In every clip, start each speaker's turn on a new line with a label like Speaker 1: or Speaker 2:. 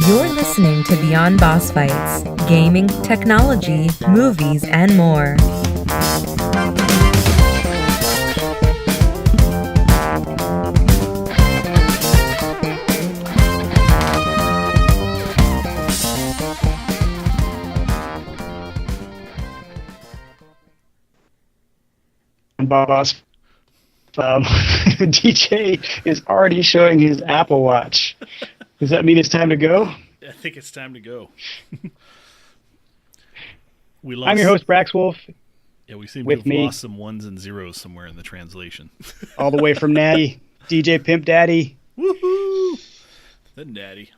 Speaker 1: You're listening to Beyond Bossfights, gaming, technology, movies, and more.
Speaker 2: Boss, DJ is already showing his Apple Watch. Does that mean it's time to go?
Speaker 3: I think it's time to go.
Speaker 2: I'm your host, Brax Wolf.
Speaker 3: Yeah, we seem to have lost some ones and zeros somewhere in the translation.
Speaker 2: All the way from Natty, DJ Pimp Daddy.
Speaker 3: Woohoo! The Daddy.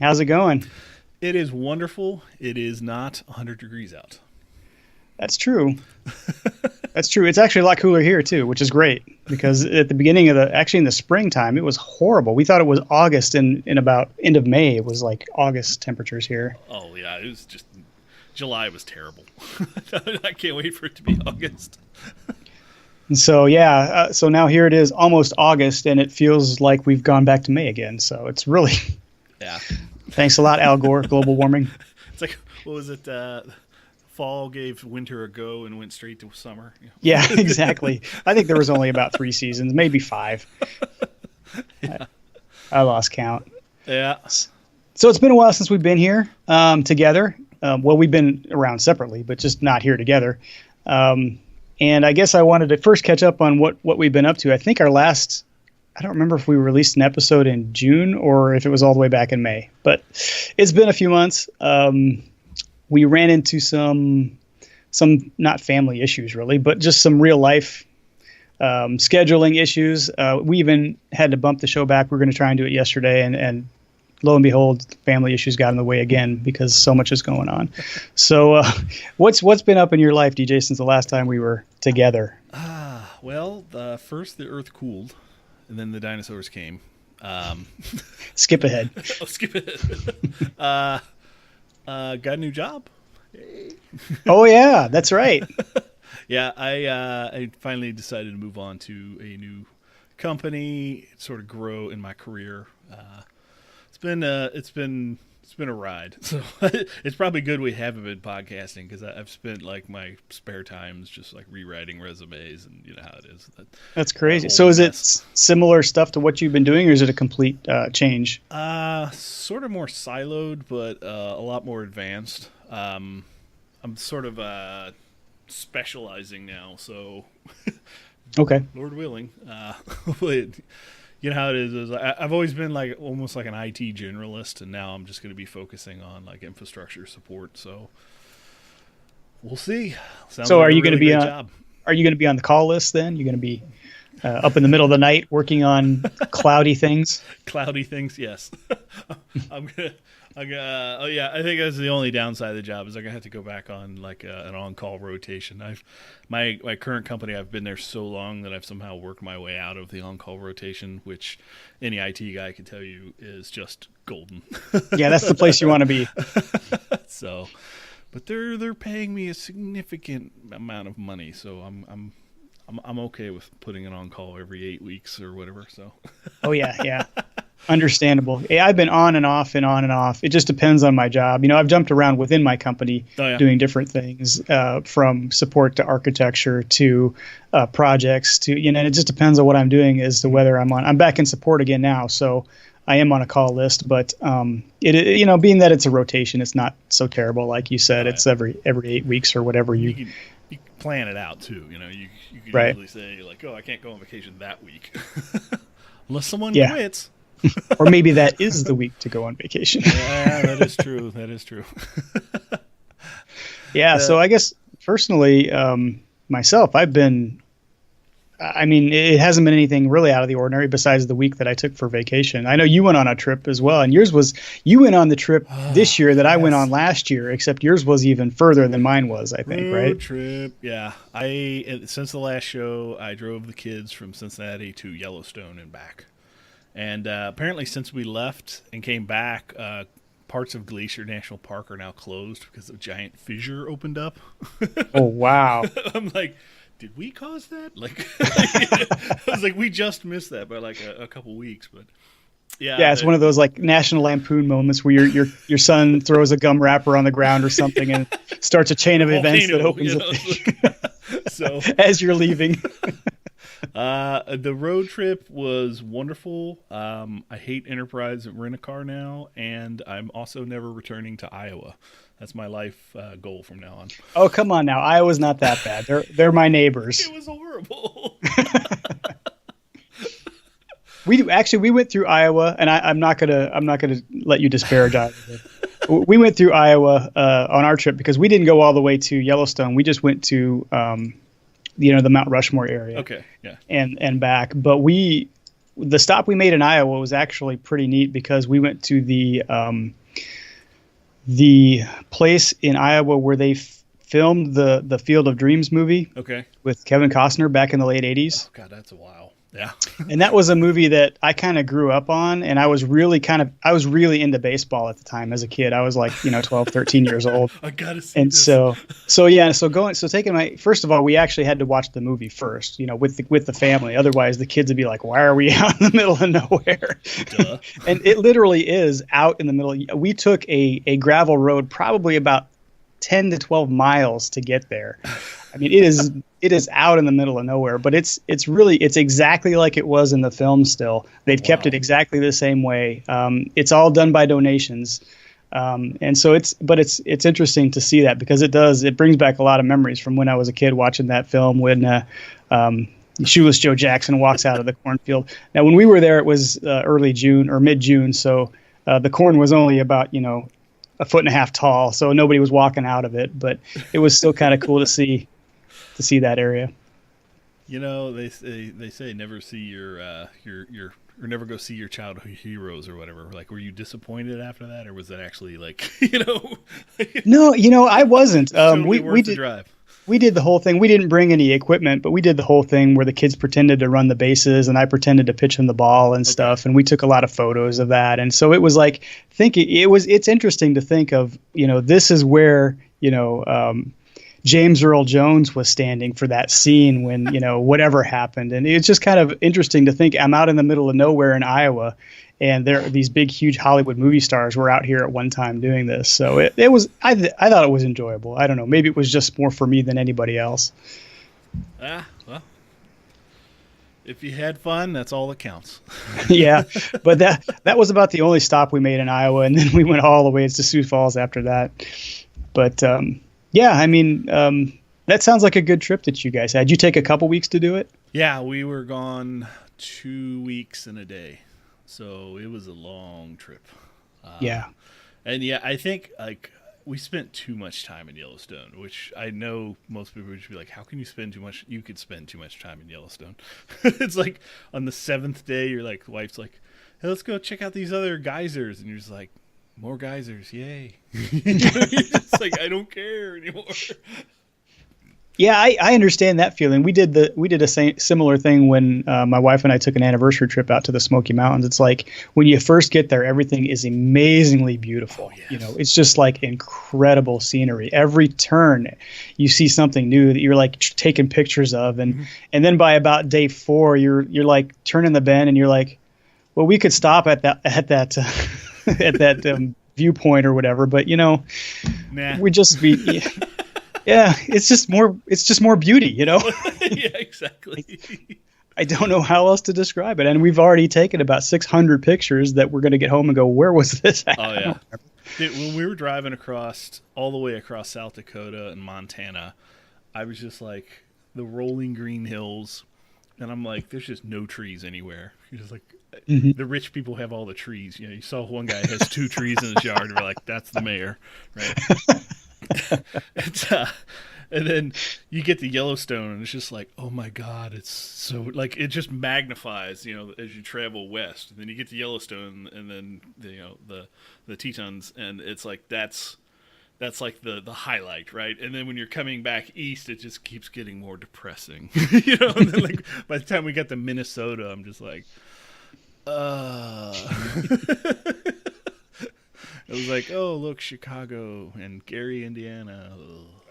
Speaker 2: How's it going?
Speaker 3: It is wonderful. It is not 100 degrees out.
Speaker 2: That's true. That's true. It's actually a lot cooler here too, which is great because at the beginning of in the springtime, it was horrible. We thought it was August, and in about end of May, it was like August temperatures here.
Speaker 3: Oh yeah, it was just July was terrible. I can't wait for it to be August.
Speaker 2: And so so now here it is, almost August, and it feels like we've gone back to May again. So it's really Thanks a lot, Al Gore. Global warming.
Speaker 3: It's like, what was it? Fall gave winter a go and went straight to summer.
Speaker 2: Yeah, exactly. I think there was only about 3 seasons, maybe 5.
Speaker 3: Yeah.
Speaker 2: I lost count.
Speaker 3: Yeah.
Speaker 2: So it's been a while since we've been here together. Well, we've been around separately, but just not here together. And I guess I wanted to first catch up on what we've been up to. I think our last, I don't remember if we released an episode in June or if it was all the way back in May, but it's been a few months. We ran into some not family issues really, but just some real life scheduling issues. We even had to bump the show back. We were going to try and do it yesterday, and lo and behold, family issues got in the way again because so much is going on. So what's been up in your life, DJ, since the last time we were together?
Speaker 3: Well, first the Earth cooled, and then the dinosaurs came.
Speaker 2: Skip ahead.
Speaker 3: Skip ahead. Got a new job. Hey.
Speaker 2: Oh yeah, that's right.
Speaker 3: Yeah, I finally decided to move on to a new company, sort of grow in my career. It's been a ride. So it's probably good we haven't been podcasting because I've spent like my spare times just like rewriting resumes, and you know how it is.
Speaker 2: That's crazy. So is it similar stuff to what you've been doing, or is it a complete change?
Speaker 3: Sort of more siloed, but a lot more advanced. I'm sort of specializing now, so
Speaker 2: okay.
Speaker 3: Lord willing. But you know how it is I've always been like almost like an IT generalist, and now I'm just going to be focusing on like infrastructure support. So we'll see.
Speaker 2: Sounds like are you going to be Are you going to be on the call list then? You're going to be up in the middle of the night working on cloudy things?
Speaker 3: Cloudy things, yes. Oh yeah, I think that's the only downside of the job is I'm gonna have to go back on like an on-call rotation. My current company, I've been there so long that I've somehow worked my way out of the on-call rotation, which any IT guy can tell you is just golden.
Speaker 2: Yeah, that's the place you want to be.
Speaker 3: So, but they're paying me a significant amount of money, so I'm okay with putting it on call every 8 weeks or whatever. So.
Speaker 2: Oh yeah. Understandable. Yeah, I've been on and off and on and off. It just depends on my job. You know, I've jumped around within my company doing different things, from support to architecture to projects to, and it just depends on what I'm doing as to whether I'm on. I'm back in support again now, so I am on a call list. But it being that it's a rotation, it's not so terrible. Like you said, it's every 8 weeks or whatever you
Speaker 3: can plan it out too. You know, you can usually say like, oh, I can't go on vacation that week unless someone quits.
Speaker 2: Or maybe that is the week to go on vacation.
Speaker 3: Yeah, that is true. That is true.
Speaker 2: Yeah, so I guess personally, myself, it hasn't been anything really out of the ordinary besides the week that I took for vacation. I know you went on a trip as well, and you went on the trip this year that I went on last year, except yours was even further than mine was, I think, right?
Speaker 3: Trip, yeah. Since the last show, I drove the kids from Cincinnati to Yellowstone and back. And apparently since we left and came back, parts of Glacier National Park are now closed because a giant fissure opened up.
Speaker 2: Oh, wow.
Speaker 3: I'm like, did we cause that? Like, I was like, we just missed that by like a couple weeks. But
Speaker 2: Yeah, it's one of those like National Lampoon moments where your son throws a gum wrapper on the ground or something and starts a chain of events that opens up
Speaker 3: so
Speaker 2: as you're leaving.
Speaker 3: The road trip was wonderful. I hate Enterprise Rent-A-Car now, and I'm also never returning to Iowa. That's my life goal from now on.
Speaker 2: Oh, come on now. Iowa's not that bad. They're my neighbors.
Speaker 3: It was horrible.
Speaker 2: We went through Iowa, and I'm not gonna let you disparage Iowa. We went through Iowa on our trip because we didn't go all the way to Yellowstone. We just went to the Mount Rushmore area.
Speaker 3: Okay, yeah,
Speaker 2: and back. But the stop we made in Iowa was actually pretty neat because we went to the place in Iowa where they filmed the Field of Dreams movie.
Speaker 3: Okay,
Speaker 2: with Kevin Costner back in the late 80s.
Speaker 3: Oh God, that's a while. Yeah.
Speaker 2: And that was a movie that I kind of grew up on, and I was really into baseball at the time as a kid. I was like, 12, 13 years old.
Speaker 3: I gotta see
Speaker 2: and
Speaker 3: this.
Speaker 2: First of all, we actually had to watch the movie first, with the family. Otherwise the kids would be like, why are we out in the middle of nowhere?
Speaker 3: Duh. And
Speaker 2: it literally is out in the middle. We took a gravel road, probably about 10 to 12 miles to get there. I mean, it is out in the middle of nowhere, but it's exactly like it was in the film still. They've kept it exactly the same way. It's all done by donations. And so it's interesting to see that because it brings back a lot of memories from when I was a kid watching that film when Shoeless Joe Jackson walks out of the cornfield. Now, when we were there, it was early June or mid-June. So the corn was only about, a foot and a half tall. So nobody was walking out of it, but it was still kind of cool to see that area.
Speaker 3: They say never see your or never go see your childhood heroes or whatever. Like, were you disappointed after that, or was that actually like
Speaker 2: No, I wasn't.
Speaker 3: Totally
Speaker 2: we
Speaker 3: did drive.
Speaker 2: We did the whole thing. We didn't bring any equipment, but we did the whole thing where the kids pretended to run the bases and I pretended to pitch them the ball and stuff. And we took a lot of photos of that. And so it was like it's interesting to think of, this is where, James Earl Jones was standing for that scene when, whatever happened. And it's just kind of interesting to think I'm out in the middle of nowhere in Iowa and these big, huge Hollywood movie stars were out here at one time doing this. So I thought it was enjoyable. I don't know. Maybe it was just more for me than anybody else.
Speaker 3: Well, if you had fun, that's all that counts.
Speaker 2: Yeah. But that was about the only stop we made in Iowa. And then we went all the way to Sioux Falls after that. But, yeah, I mean, that sounds like a good trip that you guys had. Did you take a couple weeks to do it?
Speaker 3: Yeah, we were gone 2 weeks and a day. So it was a long trip.
Speaker 2: Yeah.
Speaker 3: And yeah, I think we spent too much time in Yellowstone, which I know most people would just be like, how can you spend too much? You could spend too much time in Yellowstone. It's like on the 7th day, you're like, the wife's like, hey, let's go check out these other geysers. And you're just like, more geysers, yay. You're just like, I don't care anymore.
Speaker 2: Yeah, I understand that feeling. We did a similar thing when my wife and I took an anniversary trip out to the Smoky Mountains. It's like when you first get there, everything is amazingly beautiful.
Speaker 3: Oh, yes.
Speaker 2: It's just like incredible scenery. Every turn, you see something new that you're like taking pictures of, and then by about day 4, you're like turning the bend, and you're like, well, we could stop at that at that viewpoint or whatever, but we just be. Yeah, it's just more beauty,
Speaker 3: Yeah, exactly.
Speaker 2: I don't know how else to describe it. And we've already taken about 600 pictures that we're going to get home and go, where was this at?
Speaker 3: Oh, yeah. Dude, when we were driving all the way across South Dakota and Montana, I was just like, the rolling green hills. And I'm like, there's just no trees anywhere. You're just like, the rich people have all the trees. You saw one guy has 2 trees in his yard. And we're like, that's the mayor, right? And then you get to Yellowstone and it's just like, oh my God, it's so like it just magnifies, as you travel west. And then you get to Yellowstone and then the Tetons, and it's like that's like the highlight, right? And then when you're coming back east, it just keeps getting more depressing. And then like by the time we got to Minnesota, I'm just like, It was like, oh, look, Chicago and Gary, Indiana.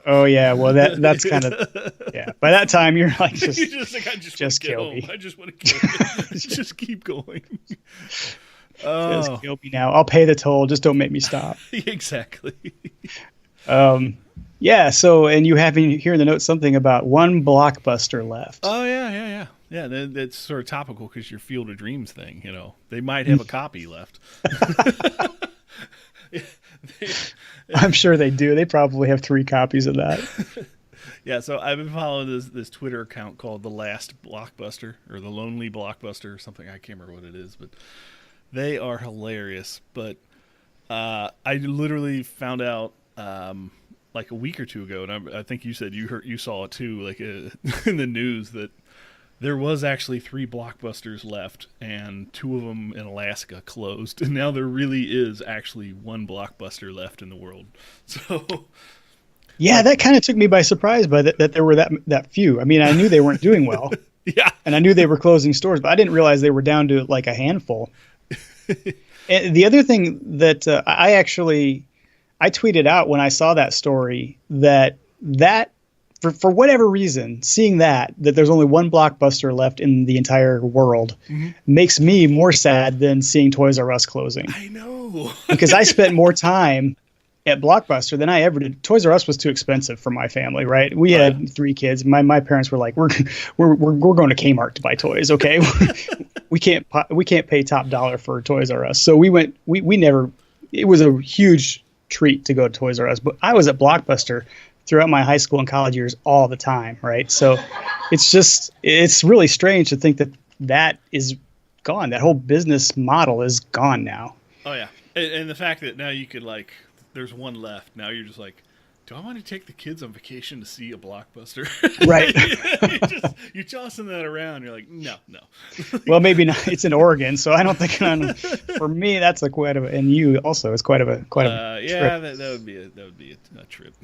Speaker 2: Oh, yeah. Well, that's kind of, yeah. By that time, you're like, just,
Speaker 3: you're just like, I just want to get home. I just want to kill it. Just keep going.
Speaker 2: Just
Speaker 3: Oh,
Speaker 2: kill me now. I'll pay the toll. Just don't make me stop.
Speaker 3: exactly.
Speaker 2: Yeah. So, and you have here in the notes something about one Blockbuster left.
Speaker 3: Oh yeah. That's sort of topical because your Field of Dreams thing. They might have a copy left.
Speaker 2: I'm sure they do. They probably have 3 copies of that.
Speaker 3: Yeah, so I've been following this Twitter account called The Last Blockbuster or The Lonely Blockbuster or something. I can't remember what it is, but they are hilarious. But I literally found out like a week or two ago, and I think you said you saw it too, like in the news, that there was actually 3 Blockbusters left, and 2 of them in Alaska closed, and now there really is actually 1 Blockbuster left in the world. So.
Speaker 2: Yeah, that kind of took me by surprise by that there were that few. I mean, I knew they weren't doing well.
Speaker 3: Yeah.
Speaker 2: And I knew they were closing stores, but I didn't realize they were down to like a handful. And the other thing that I tweeted out when I saw that story that for whatever reason, seeing that there's only 1 Blockbuster left in the entire world makes me more sad than seeing Toys R Us closing.
Speaker 3: I know.
Speaker 2: Because I spent more time at Blockbuster than I ever did. Toys R Us was too expensive for my family, right? We had 3 kids. My parents were like, we're going to Kmart to buy toys, okay? we can't pay top dollar for Toys R Us. So we never. It was a huge treat to go to Toys R Us, but I was at Blockbuster throughout my high school and college years all the time, right? So it's really strange to think that is gone. That whole business model is gone now.
Speaker 3: Oh yeah, and the fact that now you could there's 1 left. Now you're just like, do I want to take the kids on vacation to see a Blockbuster?
Speaker 2: Right.
Speaker 3: You're tossing that around. You're like, no.
Speaker 2: Well, maybe not. It's in Oregon, so I don't think for me that's quite of a, and you also it's quite a
Speaker 3: yeah,
Speaker 2: trip.
Speaker 3: that would be a trip.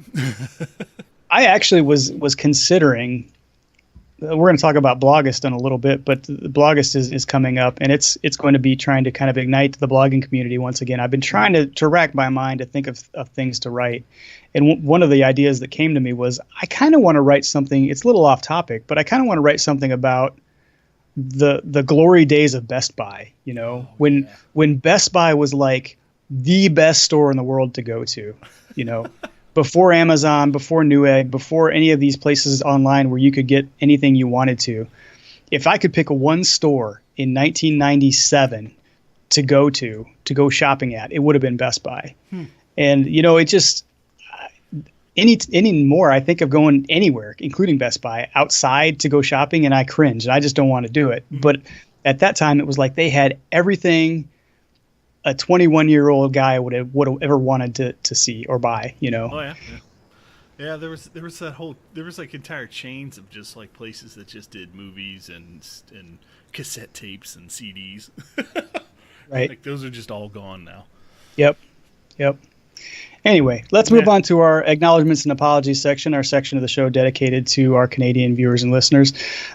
Speaker 2: I actually was considering. We're going to talk about Blogist in a little bit, but the Blogist is coming up, and it's going to be trying to kind of ignite the blogging community once again. I've been trying to rack my mind to think of things to write, and one of the ideas that came to me was I kind of want to write something. It's a little off topic, but I kind of want to write something about the glory days of Best Buy. When Best Buy was like the best store in the world to go to. Before Amazon, before Newegg, before any of these places online where you could get anything you wanted to. If I could pick 1 store in 1997 to go shopping at, it would have been Best Buy. And, it just, anymore, I think of going anywhere, including Best Buy, outside to go shopping, and I cringe, and I just don't want to do it. But at that time, it was like they had everything a 21-year-old guy would have ever wanted to see or buy,
Speaker 3: Oh yeah. There was like entire chains of just like places that just did movies and cassette tapes and CDs.
Speaker 2: Right.
Speaker 3: Like those are just all gone now. Yep.
Speaker 2: Anyway, let's move on to our acknowledgments and apologies section, our section of the show dedicated to our Canadian viewers and listeners.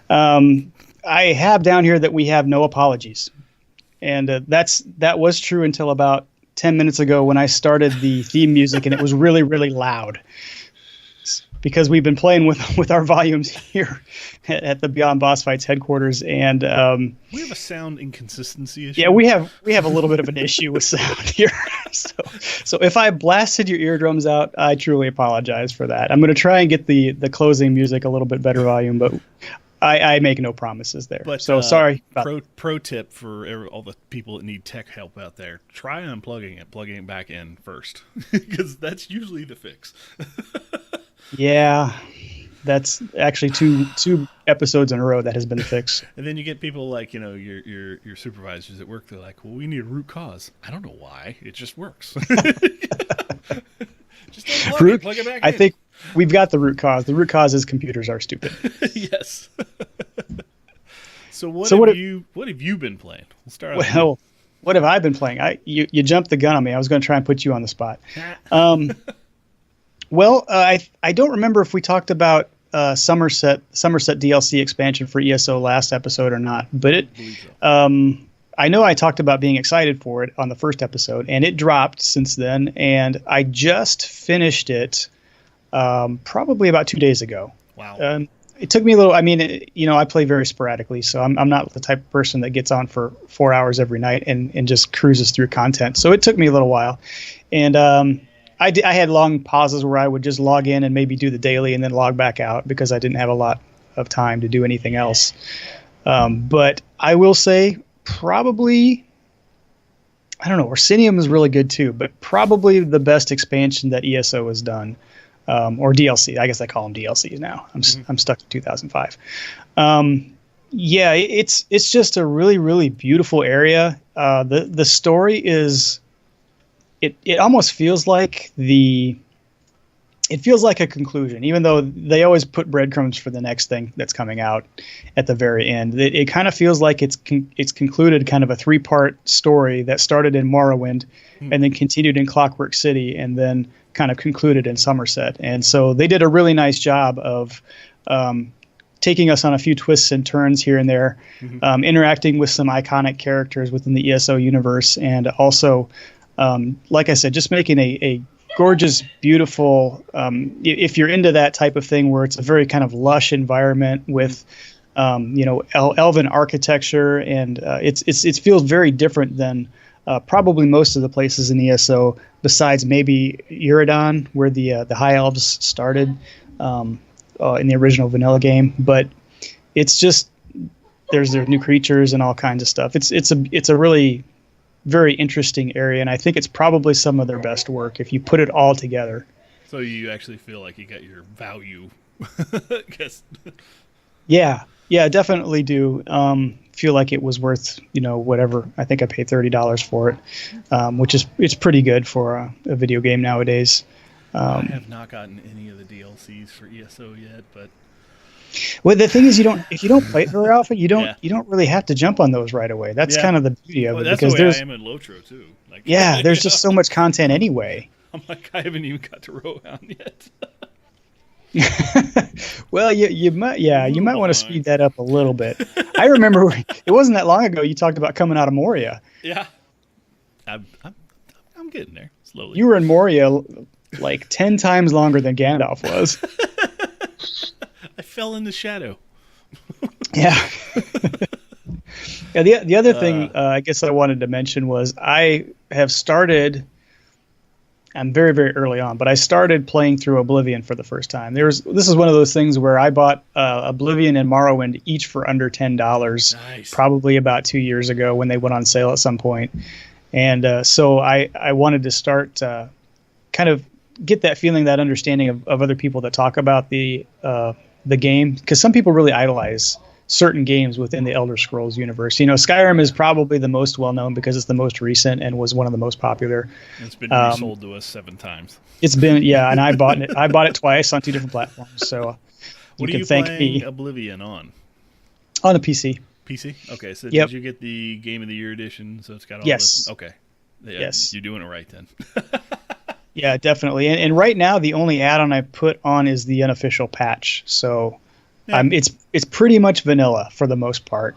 Speaker 2: I have down here that we have no apologies. And that was true until about 10 minutes ago when I started the theme music, and it was really, really loud because we've been playing with our volumes here at the Beyond Bossfights headquarters. And
Speaker 3: we have a sound inconsistency issue.
Speaker 2: Yeah, we have a little bit of an issue with sound here. So if I blasted your eardrums out, I truly apologize for that. I'm going to try and get the closing music a little bit better volume, but I make no promises there. But, sorry.
Speaker 3: Pro tip for all the people that need tech help out there: try unplugging it, plugging it back in first, because that's usually the fix.
Speaker 2: Yeah, that's actually two episodes in a row that has been the fix.
Speaker 3: And then you get people like your supervisors at work. They're like, "Well, we need a root cause." I don't know why. It just works. Just unplug it, plug it back in.
Speaker 2: I think we've got the root cause. The root cause is computers are stupid.
Speaker 3: Yes. So what have you been playing? We'll start off.
Speaker 2: Well, what have I been playing? You jumped the gun on me. I was going to try and put you on the spot. Well, I don't remember if we talked about Somerset DLC expansion for ESO last episode or not, but I know I talked about being excited for it on the first episode, and it dropped since then, and I just finished it probably about 2 days ago.
Speaker 3: Wow.
Speaker 2: it took me a little. I mean, I play very sporadically, so I'm not the type of person that gets on for 4 hours every night and just cruises through content. So it took me a little while, and I had long pauses where I would just log in and maybe do the daily and then log back out because I didn't have a lot of time to do anything else. But I will say probably, I don't know, Orsinium is really good too, but probably the best expansion that ESO has done, or DLC. I guess I call them DLCs now. I'm stuck in 2005. Yeah, it's just a really, really beautiful area. The story is, it almost feels like it feels like a conclusion, even though they always put breadcrumbs for the next thing that's coming out at the very end. It kind of feels like it's concluded kind of a 3-part story that started in Morrowind and then continued in Clockwork City and then kind of concluded in Somerset. And so they did a really nice job of taking us on a few twists and turns here and there, interacting with some iconic characters within the ESO universe, and also, like I said, just making a gorgeous, beautiful, if you're into that type of thing where it's a very kind of lush environment with, elven architecture, and it feels very different than probably most of the places in ESO, besides maybe Iradan, where the High Elves started in the original vanilla game. But it's just, there's new creatures and all kinds of stuff. It's a really very interesting area, and I think it's probably some of their best work if you put it all together.
Speaker 3: So you actually feel like you got your value, I guess.
Speaker 2: Yeah, definitely do. Feel like it was worth, whatever. I think I paid $30 for it, which is, it's pretty good for a video game nowadays.
Speaker 3: I have not gotten any of the DLCs for ESO yet, but
Speaker 2: well, the thing is, if you don't play it very often, you don't really have to jump on those right away. That's kind of the beauty of it,
Speaker 3: that's
Speaker 2: because
Speaker 3: the way I am in Lotro too. Like,
Speaker 2: there's just so much content anyway.
Speaker 3: I'm like, I haven't even got to Rohan yet.
Speaker 2: Well, you might want to speed that up a little bit. I remember it wasn't that long ago you talked about coming out of Moria.
Speaker 3: Yeah, I'm getting there slowly.
Speaker 2: You were in Moria like 10 times longer than Gandalf was.
Speaker 3: I fell in the shadow.
Speaker 2: Yeah. Yeah. The other thing I guess I wanted to mention was I have started. I'm very, very early on, but I started playing through Oblivion for the first time. This is one of those things where I bought Oblivion and Morrowind each for under $10, probably about 2 years ago when they went on sale at some point. And so I wanted to start kind of get that feeling, that understanding of other people that talk about the game, because some people really idolize certain games within the Elder Scrolls universe. Skyrim is probably the most well-known because it's the most recent and was one of the most popular.
Speaker 3: It's been resold to us 7 times.
Speaker 2: It's been, and I bought it. I bought it twice on 2 different platforms. So
Speaker 3: what
Speaker 2: you
Speaker 3: are
Speaker 2: can thank
Speaker 3: playing
Speaker 2: me.
Speaker 3: Oblivion on?
Speaker 2: On a PC.
Speaker 3: PC? Okay, so
Speaker 2: Yep.
Speaker 3: Did you get the Game of the Year edition? So it's got all
Speaker 2: Yes.
Speaker 3: Okay. Yeah,
Speaker 2: Yes.
Speaker 3: You're doing it right then.
Speaker 2: Yeah, definitely. And right now, the only add-on I put on is the unofficial patch. So it's pretty much vanilla for the most part.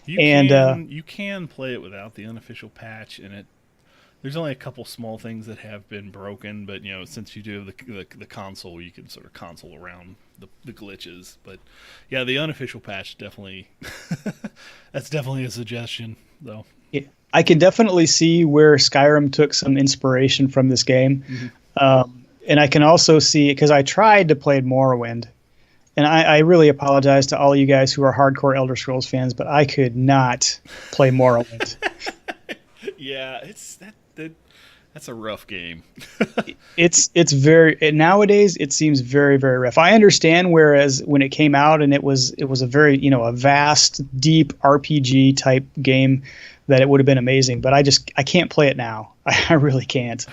Speaker 3: You can play it without the unofficial patch, and there's only a couple small things that have been broken, but since you do have the console, you can sort of console around the glitches. But yeah, the unofficial patch definitely that's definitely a suggestion, though.
Speaker 2: Yeah, I can definitely see where Skyrim took some inspiration from this game, and I can also see, because I tried to play Morrowind. And I really apologize to all of you guys who are hardcore Elder Scrolls fans, but I could not play Morrowind.
Speaker 3: Yeah, that's a rough game.
Speaker 2: It's very, nowadays it seems very, very rough. I understand, whereas when it came out and it was a very, a vast, deep RPG type game, that it would have been amazing, but I can't play it now. I really can't.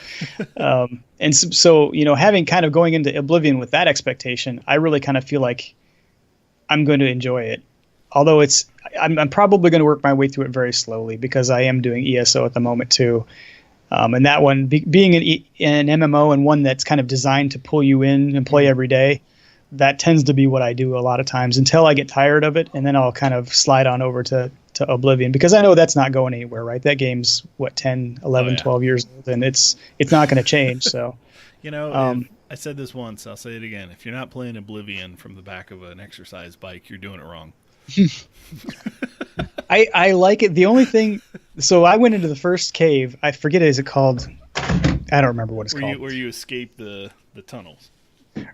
Speaker 2: And so, having kind of going into Oblivion with that expectation, I really kind of feel like I'm going to enjoy it. Although I'm probably going to work my way through it very slowly, because I am doing ESO at the moment too. And that one being an MMO, and one that's kind of designed to pull you in and play every day, that tends to be what I do a lot of times until I get tired of it. And then I'll kind of slide on over to Oblivion, because I know that's not going anywhere, right? That game's 10, 11, 12 years old, and it's not going to change. So,
Speaker 3: I said this once, I'll say it again. If you're not playing Oblivion from the back of an exercise bike, you're doing it wrong.
Speaker 2: I like it. The only thing, so I went into the first cave. I forget is it called. I don't remember what it's called.
Speaker 3: Where you escape the tunnels.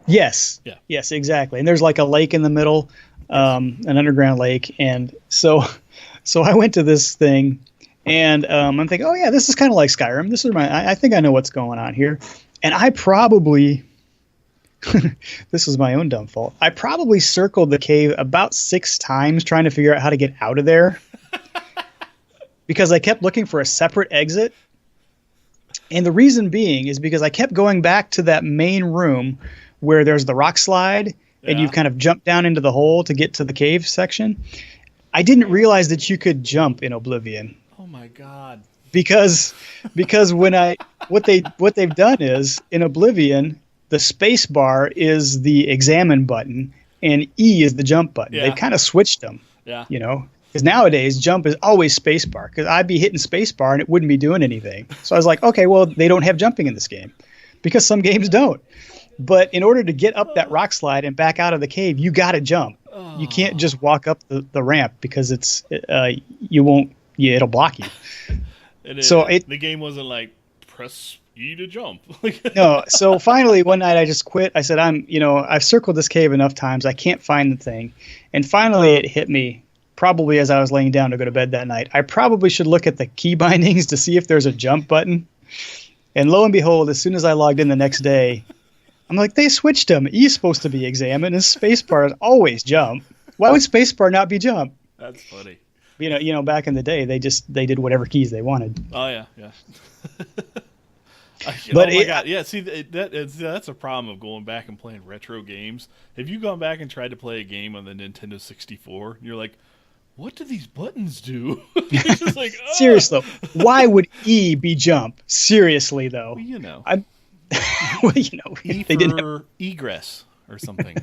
Speaker 2: Yes.
Speaker 3: Yeah.
Speaker 2: Yes, exactly. And there's like a lake in the middle, an underground lake, and so I went to this thing, and I'm thinking, oh yeah, this is kind of like Skyrim. This is I think I know what's going on here, and I probably. This was my own dumb fault. I probably circled the cave about 6 times trying to figure out how to get out of there because I kept looking for a separate exit. And the reason being is because I kept going back to that main room where there's the rock slide and you've kind of jumped down into the hole to get to the cave section. I didn't realize that you could jump in Oblivion.
Speaker 3: Oh my God.
Speaker 2: Because when what they've done is in Oblivion, the space bar is the examine button and E is the jump button.
Speaker 3: Yeah.
Speaker 2: They've kind of switched them,
Speaker 3: Yeah.
Speaker 2: Because nowadays jump is always space bar because I'd be hitting space bar and it wouldn't be doing anything. So I was like, okay, well, they don't have jumping in this game because some games don't. But in order to get up that rock slide and back out of the cave, you got to jump. Oh. You can't just walk up the ramp because it'll block you.
Speaker 3: The game wasn't like press E to jump.
Speaker 2: No. So finally one night I just quit. I said, I've circled this cave enough times. I can't find the thing. And finally it hit me probably as I was laying down to go to bed that night. I probably should look at the key bindings to see if there's a jump button. And lo and behold, as soon as I logged in the next day, I'm like, they switched them. E is supposed to be examine and spacebar is always jump. Why would spacebar not be jump?
Speaker 3: That's funny.
Speaker 2: Back in the day, they did whatever keys they wanted.
Speaker 3: Oh yeah.
Speaker 2: But
Speaker 3: oh my God, yeah. See, that's a problem of going back and playing retro games. Have you gone back and tried to play a game on the Nintendo 64? And you're like, what do these buttons do? You're just like, oh.
Speaker 2: Seriously, why would E be jump? Seriously, though.
Speaker 3: Well, E
Speaker 2: they didn't
Speaker 3: for egress or something.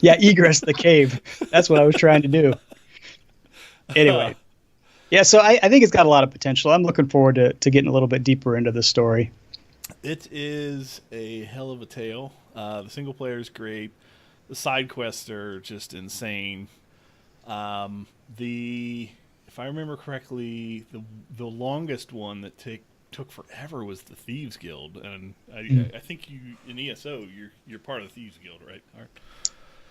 Speaker 2: Yeah, egress the cave. That's what I was trying to do. Anyway. Yeah, so I think it's got a lot of potential. I'm looking forward to getting a little bit deeper into the story.
Speaker 3: It is a hell of a tale. The single player is great. The side quests are just insane. If I remember correctly, the longest one that took forever was the Thieves Guild, and I think you in ESO you're part of the Thieves Guild, right?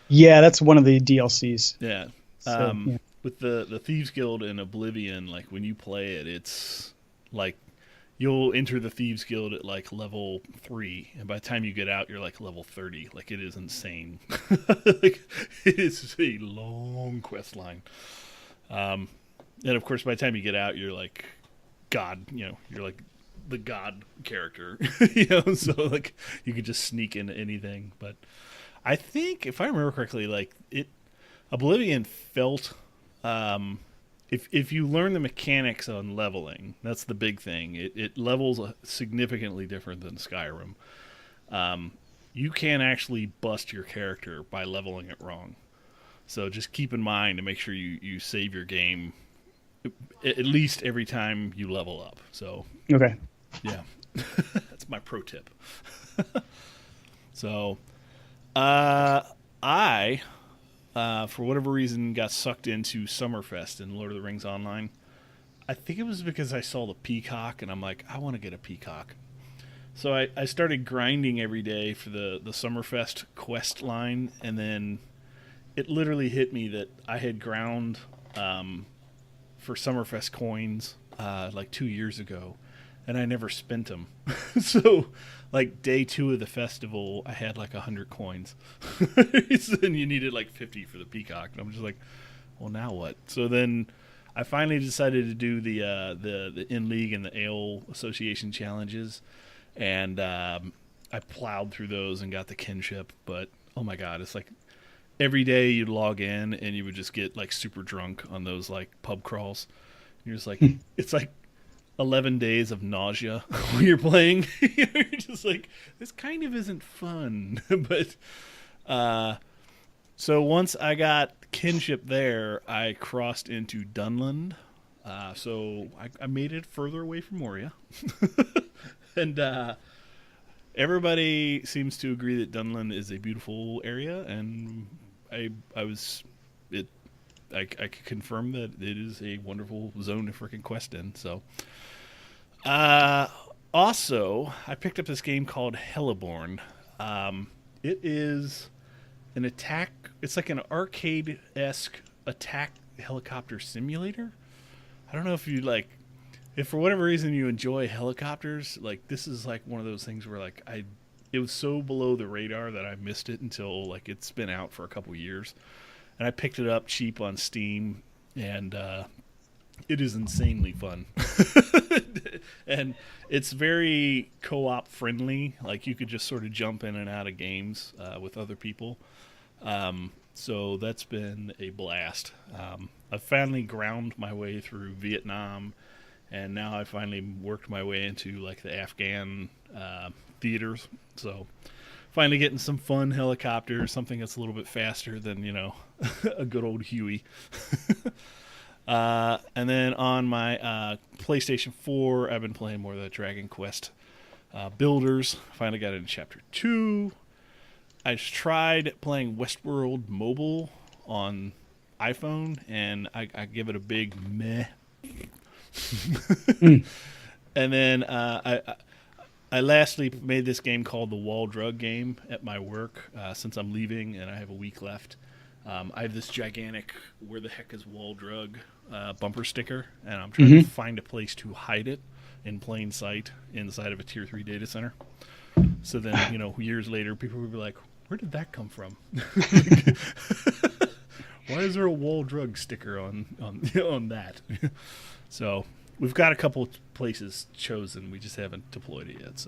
Speaker 2: Yeah, that's one of the DLCs.
Speaker 3: Yeah.
Speaker 2: So, yeah.
Speaker 3: With the Thieves Guild and Oblivion, like when you play it, it's like you'll enter the Thieves Guild at like level 3, and by the time you get out, you're like level 30. Like it is insane. Like it is a long quest line. And of course, by the time you get out, you're like God. You're like the God character. So like you could just sneak into anything. But I think if I remember correctly, like Oblivion felt. If you learn the mechanics on leveling, that's the big thing. It levels significantly different than Skyrim. You can actually bust your character by leveling it wrong. So just keep in mind to make sure you save your game at least every time you level up. So
Speaker 2: okay,
Speaker 3: yeah, that's my pro tip. So I. For whatever reason, got sucked into Summerfest in Lord of the Rings Online. I think it was because I saw the peacock, and I'm like, I want to get a peacock. So I started grinding every day for the Summerfest quest line, and then it literally hit me that I had ground for Summerfest coins like 2 years ago, and I never spent them. So like day 2 of the festival, I had like 100 coins. And you needed like 50 for the peacock. And I'm just like, well, now what? So then I finally decided to do the in-league and the Ale Association challenges. And I plowed through those and got the kinship. But, oh my God, it's like every day you'd log in and you would just get like super drunk on those like pub crawls. You're just like, it's like 11 days of nausea when you're playing. You're just like, this kind of isn't fun. But so once I got kinship there, I crossed into Dunland. So I made it further away from Moria. And everybody seems to agree that Dunland is a beautiful area, and I could confirm that it is a wonderful zone to freaking quest in. So, also, I picked up this game called Helleborn. It is an attack. It's like an arcade-esque attack helicopter simulator. I don't know if you like. If for whatever reason you enjoy helicopters, like this is like one of those things where like it was so below the radar that I missed it until like it's been out for a couple years, and I picked it up cheap on Steam, and it is insanely fun, and it's very co-op friendly. Like you could just sort of jump in and out of games with other people, so that's been a blast. I've finally ground my way through Vietnam. And now I finally worked my way into like the Afghan theaters. So finally getting some fun helicopters, something that's a little bit faster than, a good old Huey. And then on my PlayStation 4, I've been playing more of the Dragon Quest Builders. Finally got into Chapter 2. I tried playing Westworld Mobile on iPhone, and I give it a big meh. And then I lastly made this game called the Wall Drug game at my work since I'm leaving and I have a week left. I have this gigantic "Where the heck is Wall Drug" bumper sticker, and I'm trying to find a place to hide it in plain sight inside of a Tier 3 data center. So then, years later, people will be like, "Where did that come from? Why is there a Wall Drug sticker on that?" So we've got a couple places chosen. We just haven't deployed it yet.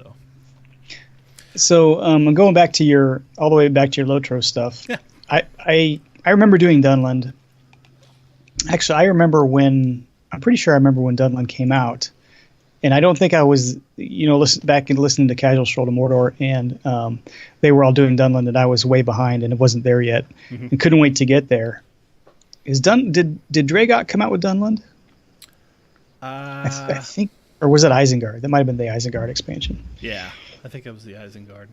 Speaker 2: So I'm going back to all the way back to your Lotro stuff.
Speaker 3: Yeah.
Speaker 2: I remember doing Dunland. Actually, I'm pretty sure I remember when Dunland came out. And I don't think I was, listening to Casual Stroll to Mordor, and they were all doing Dunland, and I was way behind, and it wasn't there yet, and couldn't wait to get there. Did Dragot come out with Dunland? I think, or was it Isengard? That might have been the Isengard expansion.
Speaker 3: Yeah, I think it was the Isengard.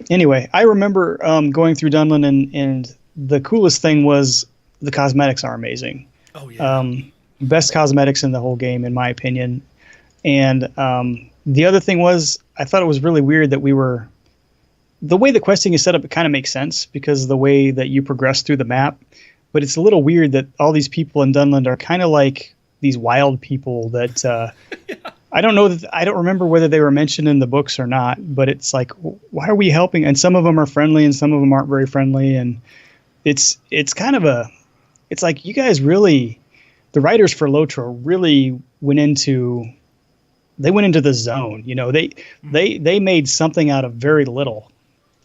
Speaker 2: Anyway, I remember going through Dunland, and the coolest thing was the cosmetics are amazing. Oh yeah. Best cosmetics in the whole game, in my opinion. And the other thing was, I thought it was really weird that the way the questing is set up, it kind of makes sense because of the way that you progress through the map. But it's a little weird that all these people in Dunland are kind of like these wild people that yeah. I don't remember whether they were mentioned in the books or not, but it's like, why are we helping? And some of them are friendly and some of them aren't very friendly. And it's kind of it's like you guys really, the writers for Lotro really went into the zone. They made something out of very little,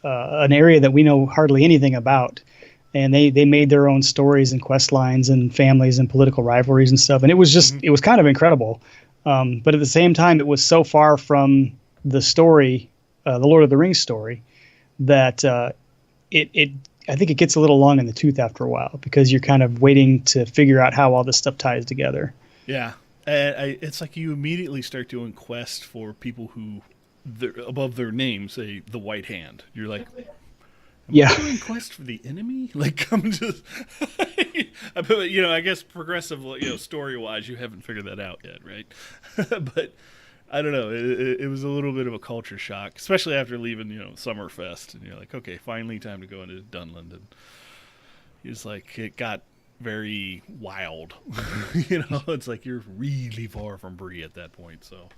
Speaker 2: an area that we know hardly anything about. And they made their own stories and quest lines and families and political rivalries and stuff. And it was just, it was kind of incredible. But at the same time, it was so far from the story, the Lord of the Rings story, that I think it gets a little long in the tooth after a while because you're kind of waiting to figure out how all this stuff ties together. Yeah.
Speaker 3: It's like you immediately start doing quests for people who, above their name, say the White Hand. You're like, am I doing quest for the enemy? Like, I'm just, I guess progressive, story-wise, you haven't figured that out yet, right? But I don't know. It was a little bit of a culture shock, especially after leaving, Summerfest, and you're like, okay, finally time to go into Dunland, and it's like it got very wild. It's like you're really far from Bree at that point. So,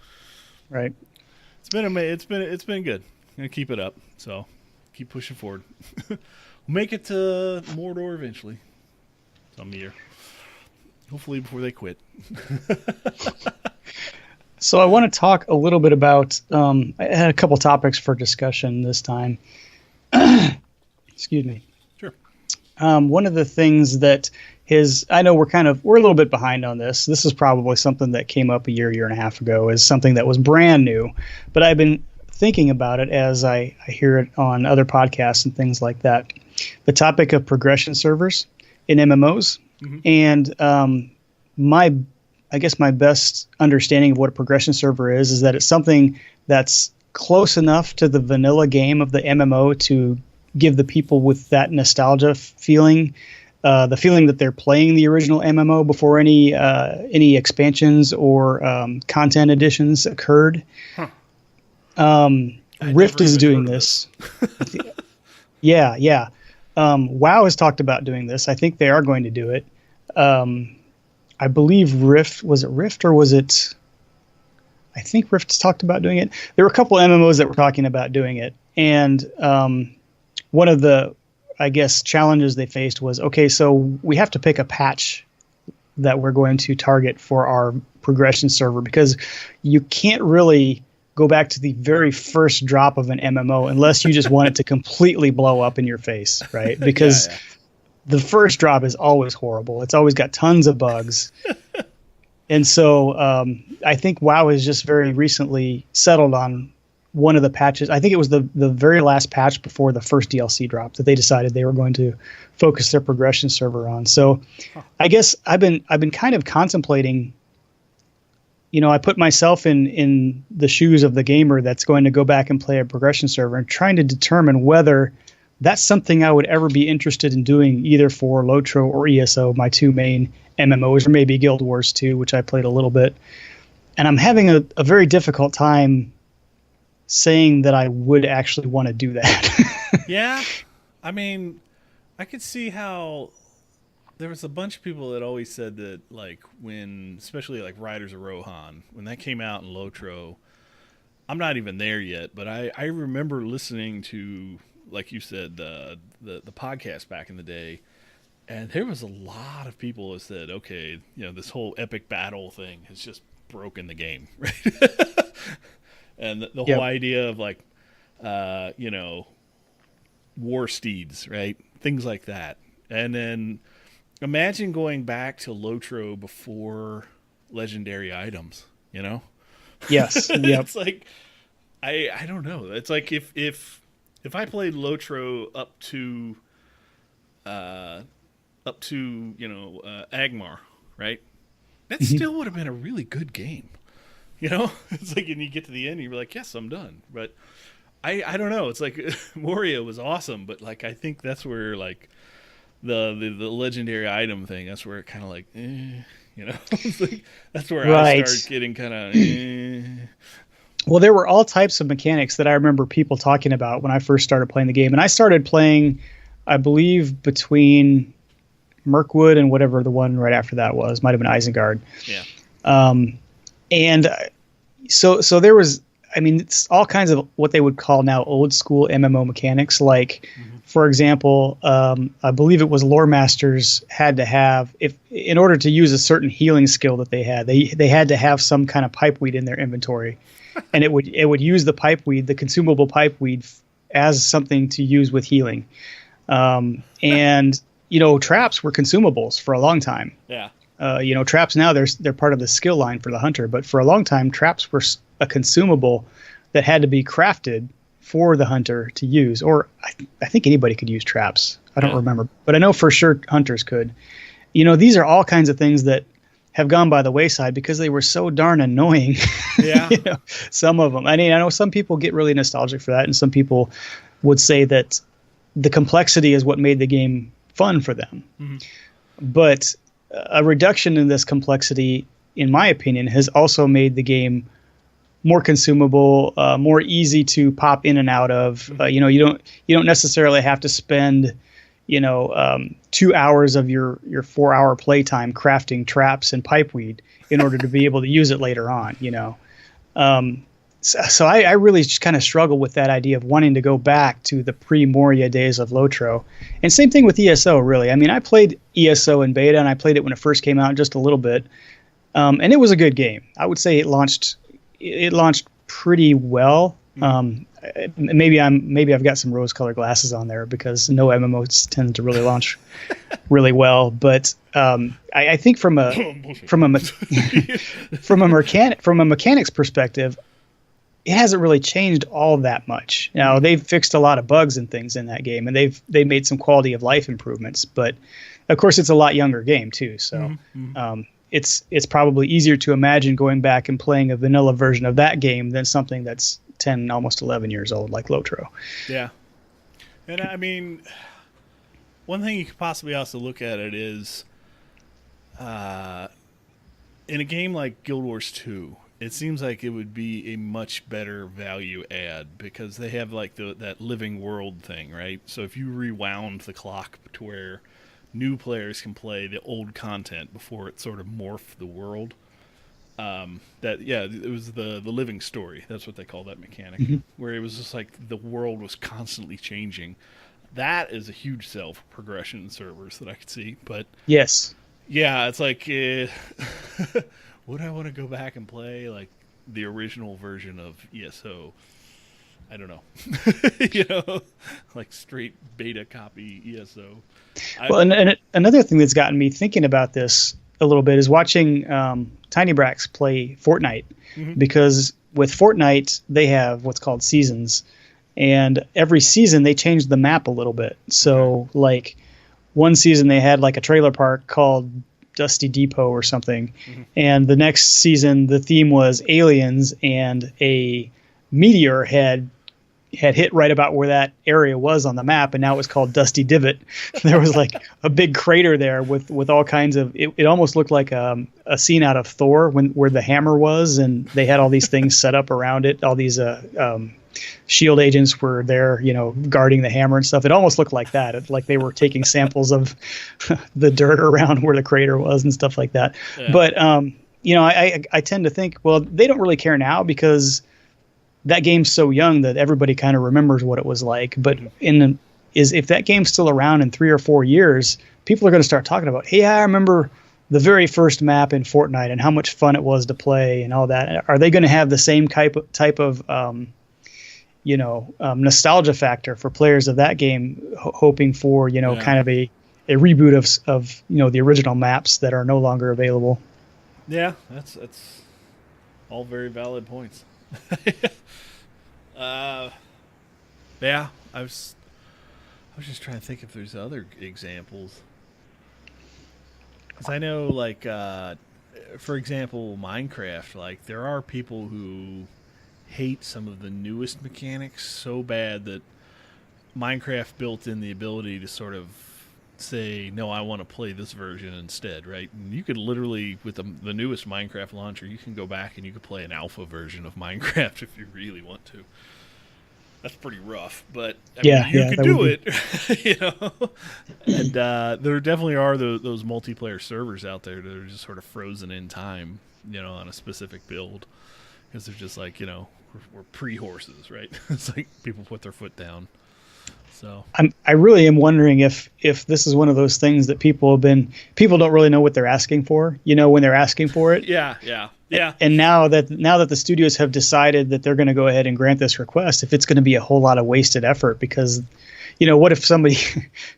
Speaker 2: right.
Speaker 3: It's been amazing. It's been good. I'm gonna keep it up. So. Keep pushing forward. We'll make it to Mordor eventually. Some year. Hopefully before they quit.
Speaker 2: So I want to talk a little bit about, I had a couple topics for discussion this time. Excuse me.
Speaker 3: Sure.
Speaker 2: One of the things that I know we're a little bit behind on this. This is probably something that came up a year and a half ago, is something that was brand new, but I've been thinking about it as I hear it on other podcasts and things like that. The topic of progression servers in MMOs. And I guess my best understanding of what a progression server is that it's something that's close enough to the vanilla game of the MMO to give the people with that nostalgia feeling, the feeling that they're playing the original MMO before any expansions or content additions occurred. Rift is doing this. Yeah. WoW has talked about doing this. I think they are going to do it. I believe Rift, was it Rift or was it? I think Rift's talked about doing it. There were a couple MMOs that were talking about doing it. And one of the, I guess, challenges they faced was, okay, so we have to pick a patch that we're going to target for our progression server, because you can't really go back to the very first drop of an MMO unless you just want it to completely blow up in your face, right? Because the first drop is always horrible. It's always got tons of bugs. And so I think WoW has just very recently settled on one of the patches. I think it was the very last patch before the first DLC drop that they decided they were going to focus their progression server on. So I guess I've been kind of contemplating, I put myself in the shoes of the gamer that's going to go back and play a progression server and trying to determine whether that's something I would ever be interested in doing, either for Lotro or ESO, my two main MMOs, or maybe Guild Wars 2, which I played a little bit. And I'm having a very difficult time saying that I would actually want to do that.
Speaker 3: Yeah. I mean, I could see how there was a bunch of people that always said that, like, when, especially like Riders of Rohan, when that came out in Lotro, I'm not even there yet, but I remember listening to, like you said, the podcast back in the day, and there was a lot of people that said, okay, this whole epic battle thing has just broken the game, right? And the whole idea of, like, war steeds, right? Things like that. And then imagine going back to Lotro before legendary items,
Speaker 2: Yes. Yep.
Speaker 3: It's like, I don't know. It's like if I played Lotro up to Agmar, right? That still would have been a really good game. It's like, and you get to the end, and you're like, yes, I'm done. But I don't know. It's like Moria was awesome, but, like, I think that's where, like, the legendary item thing, that's where it kind of like, it's like, that's where I started getting kind of.
Speaker 2: Well, there were all types of mechanics that I remember people talking about when I first started playing the game. And I started playing, I believe, between Mirkwood and whatever the one right after that was. Might have been Isengard.
Speaker 3: Yeah.
Speaker 2: And so there was, it's all kinds of what they would call now old school MMO mechanics. Like, for example, I believe it was Lore Masters had to have, in order to use a certain healing skill that they had to have some kind of pipeweed in their inventory. And it would use the pipeweed, the consumable pipeweed, as something to use with healing. And traps were consumables for a long time.
Speaker 3: Yeah.
Speaker 2: Traps now they're part of the skill line for the hunter, but for a long time traps were a consumable that had to be crafted for the hunter to use. Or I think anybody could use traps. I don't remember, but I know for sure hunters could. These are all kinds of things that have gone by the wayside because they were so darn annoying.
Speaker 3: Yeah.
Speaker 2: Some of them. I know some people get really nostalgic for that, and some people would say that the complexity is what made the game fun for them. Mm-hmm. But a reduction in this complexity, in my opinion, has also made the game more consumable, more easy to pop in and out of. You don't necessarily have to spend 2 hours of your 4 hour playtime crafting traps and pipeweed in order to be able to use it later on. So I really just kind of struggle with that idea of wanting to go back to the pre-Moria days of Lotro. And same thing with ESO, really. I played ESO in beta, and I played it when it first came out just a little bit. And it was a good game. I would say it launched pretty well. Maybe I've got some rose-colored glasses on there because no MMOs tend to really launch really well. But I think from a mechanics perspective, it hasn't really changed all that much. Now, they've fixed a lot of bugs and things in that game, and they've made some quality of life improvements. But of course, it's a lot younger game too, so it's probably easier to imagine going back and playing a vanilla version of that game than something that's 10, almost 11 years old, like Lotro.
Speaker 3: Yeah. And I mean, one thing you could possibly also look at it is, in a game like Guild Wars 2, it seems like it would be a much better value add because they have like that living world thing, right? So if you rewound the clock to where new players can play the old content before it sort of morphed the world, it was the living story. That's what they call that mechanic, where it was just like the world was constantly changing. That is a huge sell for progression in servers that I could see. But
Speaker 2: yes,
Speaker 3: yeah, it's like, would I want to go back and play like the original version of ESO? I don't know. Like straight beta copy ESO.
Speaker 2: Well, and another thing that's gotten me thinking about this a little bit is watching Tiny Brax play Fortnite, because with Fortnite they have what's called seasons, and every season they change the map a little bit. So like one season they had like a trailer park called Dusty Depot or something, and the next season the theme was aliens, and a meteor had hit right about where that area was on the map, and now it was called Dusty Divot. There was like a big crater there with all kinds of it almost looked like a scene out of Thor where the hammer was, and they had all these things set up around it. All these shield agents were there, guarding the hammer and stuff. It almost looked like that, like they were taking samples of the dirt around where the crater was and stuff like that. Yeah. But I tend to think, well, they don't really care now because that game's so young that everybody kind of remembers what it was like. But if that game's still around in 3 or 4 years, people are going to start talking about, hey, I remember the very first map in Fortnite and how much fun it was to play and all that. Are they going to have the same type of nostalgia factor for players of that game, hoping for kind of a reboot of the original maps that are no longer available?
Speaker 3: Yeah, that's all very valid points. Yeah, I was just trying to think if there's other examples, because I know, like, for example, Minecraft. Like, there are people who hate some of the newest mechanics so bad that Minecraft built in the ability to sort of say, no, I want to play this version instead, right? And you could literally, with the newest Minecraft launcher, you can go back and you could play an alpha version of Minecraft if you really want to. That's pretty rough, but you can do it. And there definitely are those multiplayer servers out there that are just sort of frozen in time, on a specific build, because they're just like, we're pre-horses, right? It's like people put their foot down. So I really am wondering if this is one of those things that people don't really know what they're asking for, when they're asking for it. Yeah. And now that the studios have decided that they're going to go ahead and grant this request, if it's going to be a whole lot of wasted effort, because what if somebody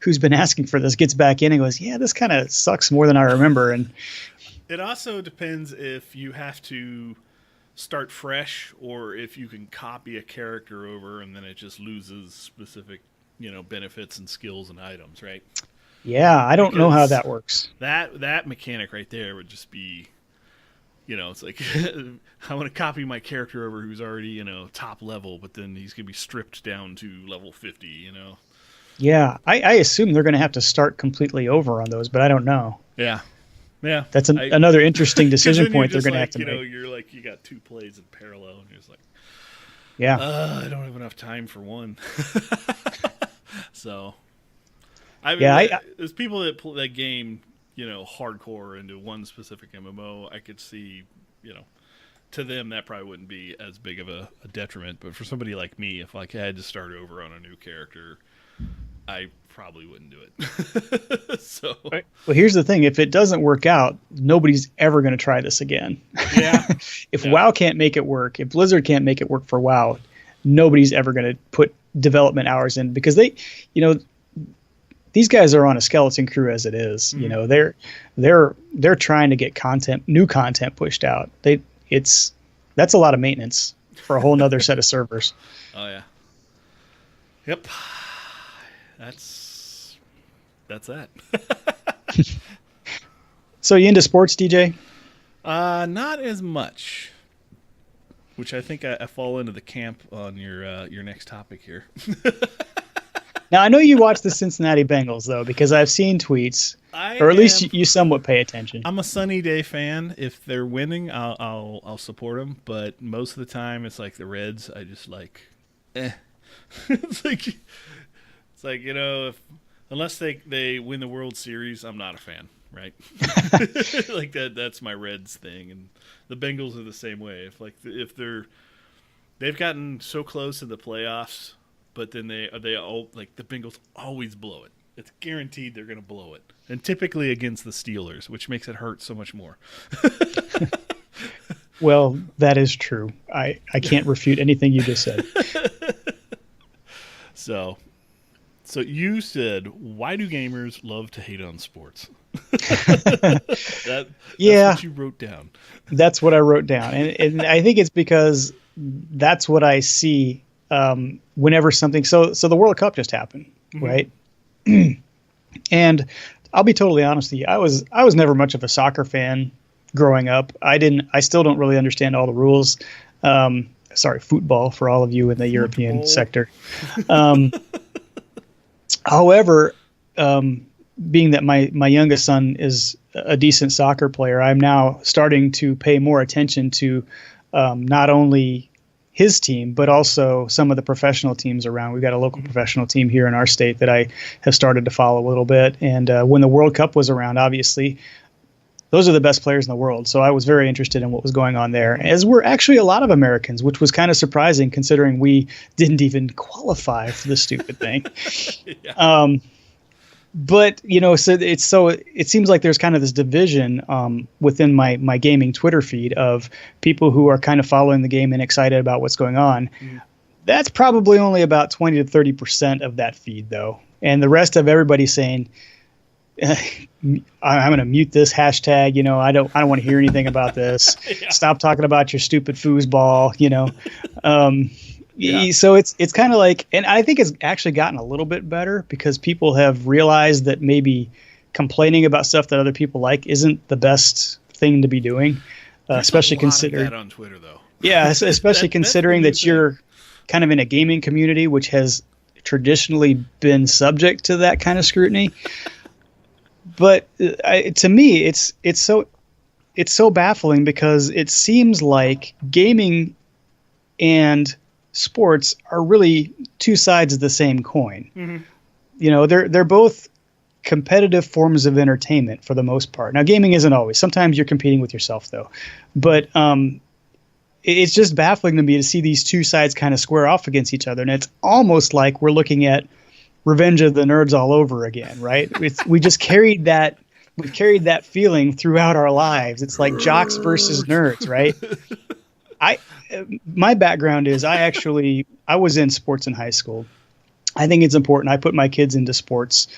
Speaker 3: who's been asking for this gets back in and goes, yeah, this kind of sucks more than I remember. And it also depends if you have to start fresh or if you can copy a character over and then it just loses specific benefits and skills and items, right? Yeah, I don't know how that works. That mechanic right there would just be, it's like I want to copy my character over who's already, top level, but then he's going to be stripped down to level 50, Yeah, I assume they're going to have to start completely over on those, but I don't know. Yeah. That's another interesting decision point they're going to have to make. You're like, you got two plays in parallel, and you're just like, I don't have enough time for one. So, there's people that play that game, hardcore into one specific MMO. I could see, to them that probably wouldn't be as big of a detriment. But for somebody like me, if I had to start over on a new character, I probably wouldn't do it. So, well, here's the thing: if it doesn't work out, nobody's ever going to try this again. Yeah. If WoW can't make it work, if Blizzard can't make it work for WoW, nobody's ever going to put development hours in, because they, these guys are on a skeleton crew as it is. They're trying to get new content pushed out. That's a lot of maintenance for a whole nother set of servers. Oh yeah. Yep. That's that. So you into sports, DJ? Not as much. which I think I fall into the camp on your next topic here.
Speaker 2: Now, I know you watch the Cincinnati Bengals, though, because I've seen tweets, or at least you somewhat pay attention.
Speaker 3: I'm a sunny day fan. If they're winning, I'll support them. But most of the time, it's like the Reds. I just like, it's like unless they win the World Series, I'm not a fan, right? Like that's my Reds thing, and the Bengals are the same way. If they've gotten so close to the playoffs. But then they all like the Bengals always blow it. It's guaranteed they're going to blow it, and typically against the Steelers, which makes it hurt so much more.
Speaker 2: Well, that is true. I can't refute anything you just said.
Speaker 3: So you said, why do gamers love to hate on sports? That's what you wrote down. That's
Speaker 2: what I wrote down, and I think it's because that's what I see. Whenever something, so the World Cup just happened, right? And I'll be totally honest with you. I was never much of a soccer fan growing up. I still don't really understand all the rules. Sorry, football for all of you in the European sector. However, being that my youngest son is a decent soccer player, I'm now starting to pay more attention to not only his team, but also some of the professional teams around. We've got a local professional team here in our state that I have started to follow a little bit. And when the World Cup was around, obviously, those are the best players in the world. So I was very interested in what was going on there, as were actually a lot of Americans, which was kind of surprising considering we didn't even qualify for the stupid thing. Yeah. But, so it seems like there's kind of this division within my gaming Twitter feed of people who are kind of following the game and excited about what's going on. Mm. That's probably only about 20 to 30% of that feed, though. And the rest of everybody saying, I'm going to mute this hashtag. I don't want to hear anything about this. Yeah. Stop talking about your stupid foosball, Yeah. So it's kind of like, and I think it's actually gotten a little bit better because people have realized that maybe complaining about stuff that other people like isn't the best thing to be doing, especially considering
Speaker 3: that on Twitter though.
Speaker 2: Yeah, especially considering that you're kind of in a gaming community which has traditionally been subject to that kind of scrutiny. But to me, it's so baffling because it seems like gaming and sports are really two sides of the same coin. Mm-hmm. They're both competitive forms of entertainment for the most part. Now, gaming isn't always. Sometimes you're competing with yourself, though. But it's just baffling to me to see these two sides kind of square off against each other. And it's almost like we're looking at Revenge of the Nerds all over again, right? We just carried that. We've carried that feeling throughout our lives. It's like jocks versus nerds, right? My background is I was in sports in high school. I think it's important. I put my kids into sports.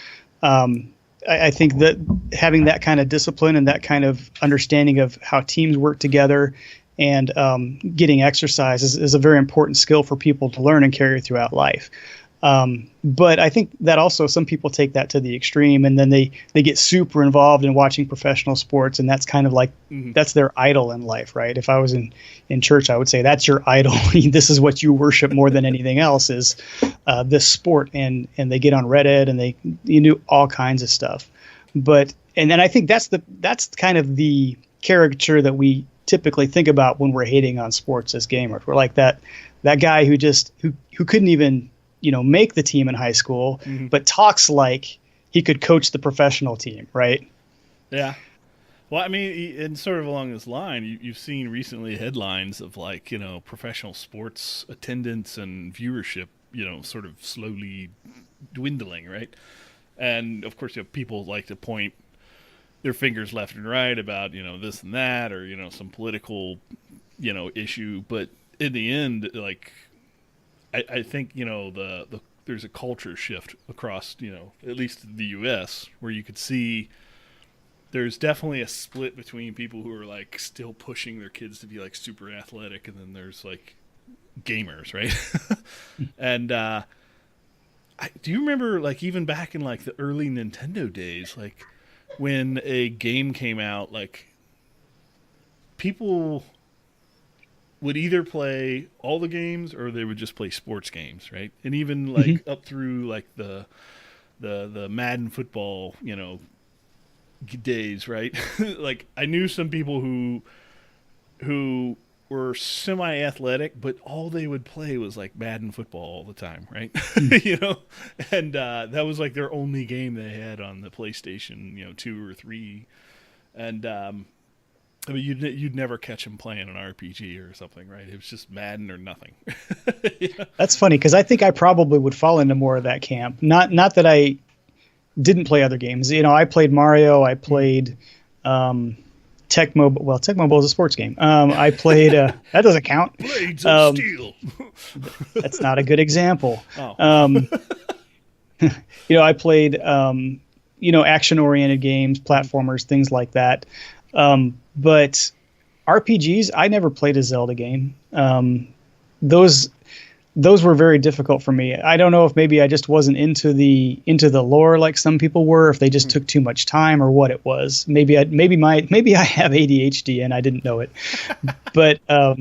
Speaker 2: I think that having that kind of discipline and that kind of understanding of how teams work together and getting exercise is a very important skill for people to learn and carry throughout life. But I think that also some people take that to the extreme and then they get super involved in watching professional sports. And that's kind of like, that's their idol in life, right? If I was in church, I would say that's your idol. This is what you worship more than anything else is this sport. And they get on Reddit and you do all kinds of stuff. And then I think that's kind of the caricature that we typically think about when we're hating on sports as gamers. We're like that guy who couldn't even, make the team in high school, but talks like he could coach the professional team, right? Yeah.
Speaker 3: Well, I mean, and sort of along this line, you've seen recently headlines of professional sports attendance and viewership, sort of slowly dwindling, right? And of course, people like to point their fingers left and right about, this and that, or, some political, issue. But in the end, I think, there's a culture shift across, at least the U.S., where you could see there's definitely a split between people who are still pushing their kids to be super athletic, and then there's gamers, right? And do you remember even back in the early Nintendo days, when a game came out, people would either play all the games or they would just play sports games, right? And even like up through like the Madden football, days, right? Like I knew some people who were semi-athletic, but all they would play was like Madden football all the time, right? And that was like their only game they had on the PlayStation, 2 or 3, and I mean, you'd never catch him playing an RPG or something, right? It was just Madden or nothing.
Speaker 2: That's funny because I think I probably would fall into more of that camp. Not that I didn't play other games. I played Mario. I played Tech Mobile. Well, Tech Mobile is a sports game. I played. That doesn't count.
Speaker 3: Blades of Steel.
Speaker 2: That's not a good example.
Speaker 3: Oh.
Speaker 2: I played action-oriented games, platformers, things like that. But RPGs, I never played a Zelda game. Those were very difficult for me. I don't know if maybe I just wasn't into the lore like some people were, if they just took too much time or what it was. Maybe I have ADHD and I didn't know it. But I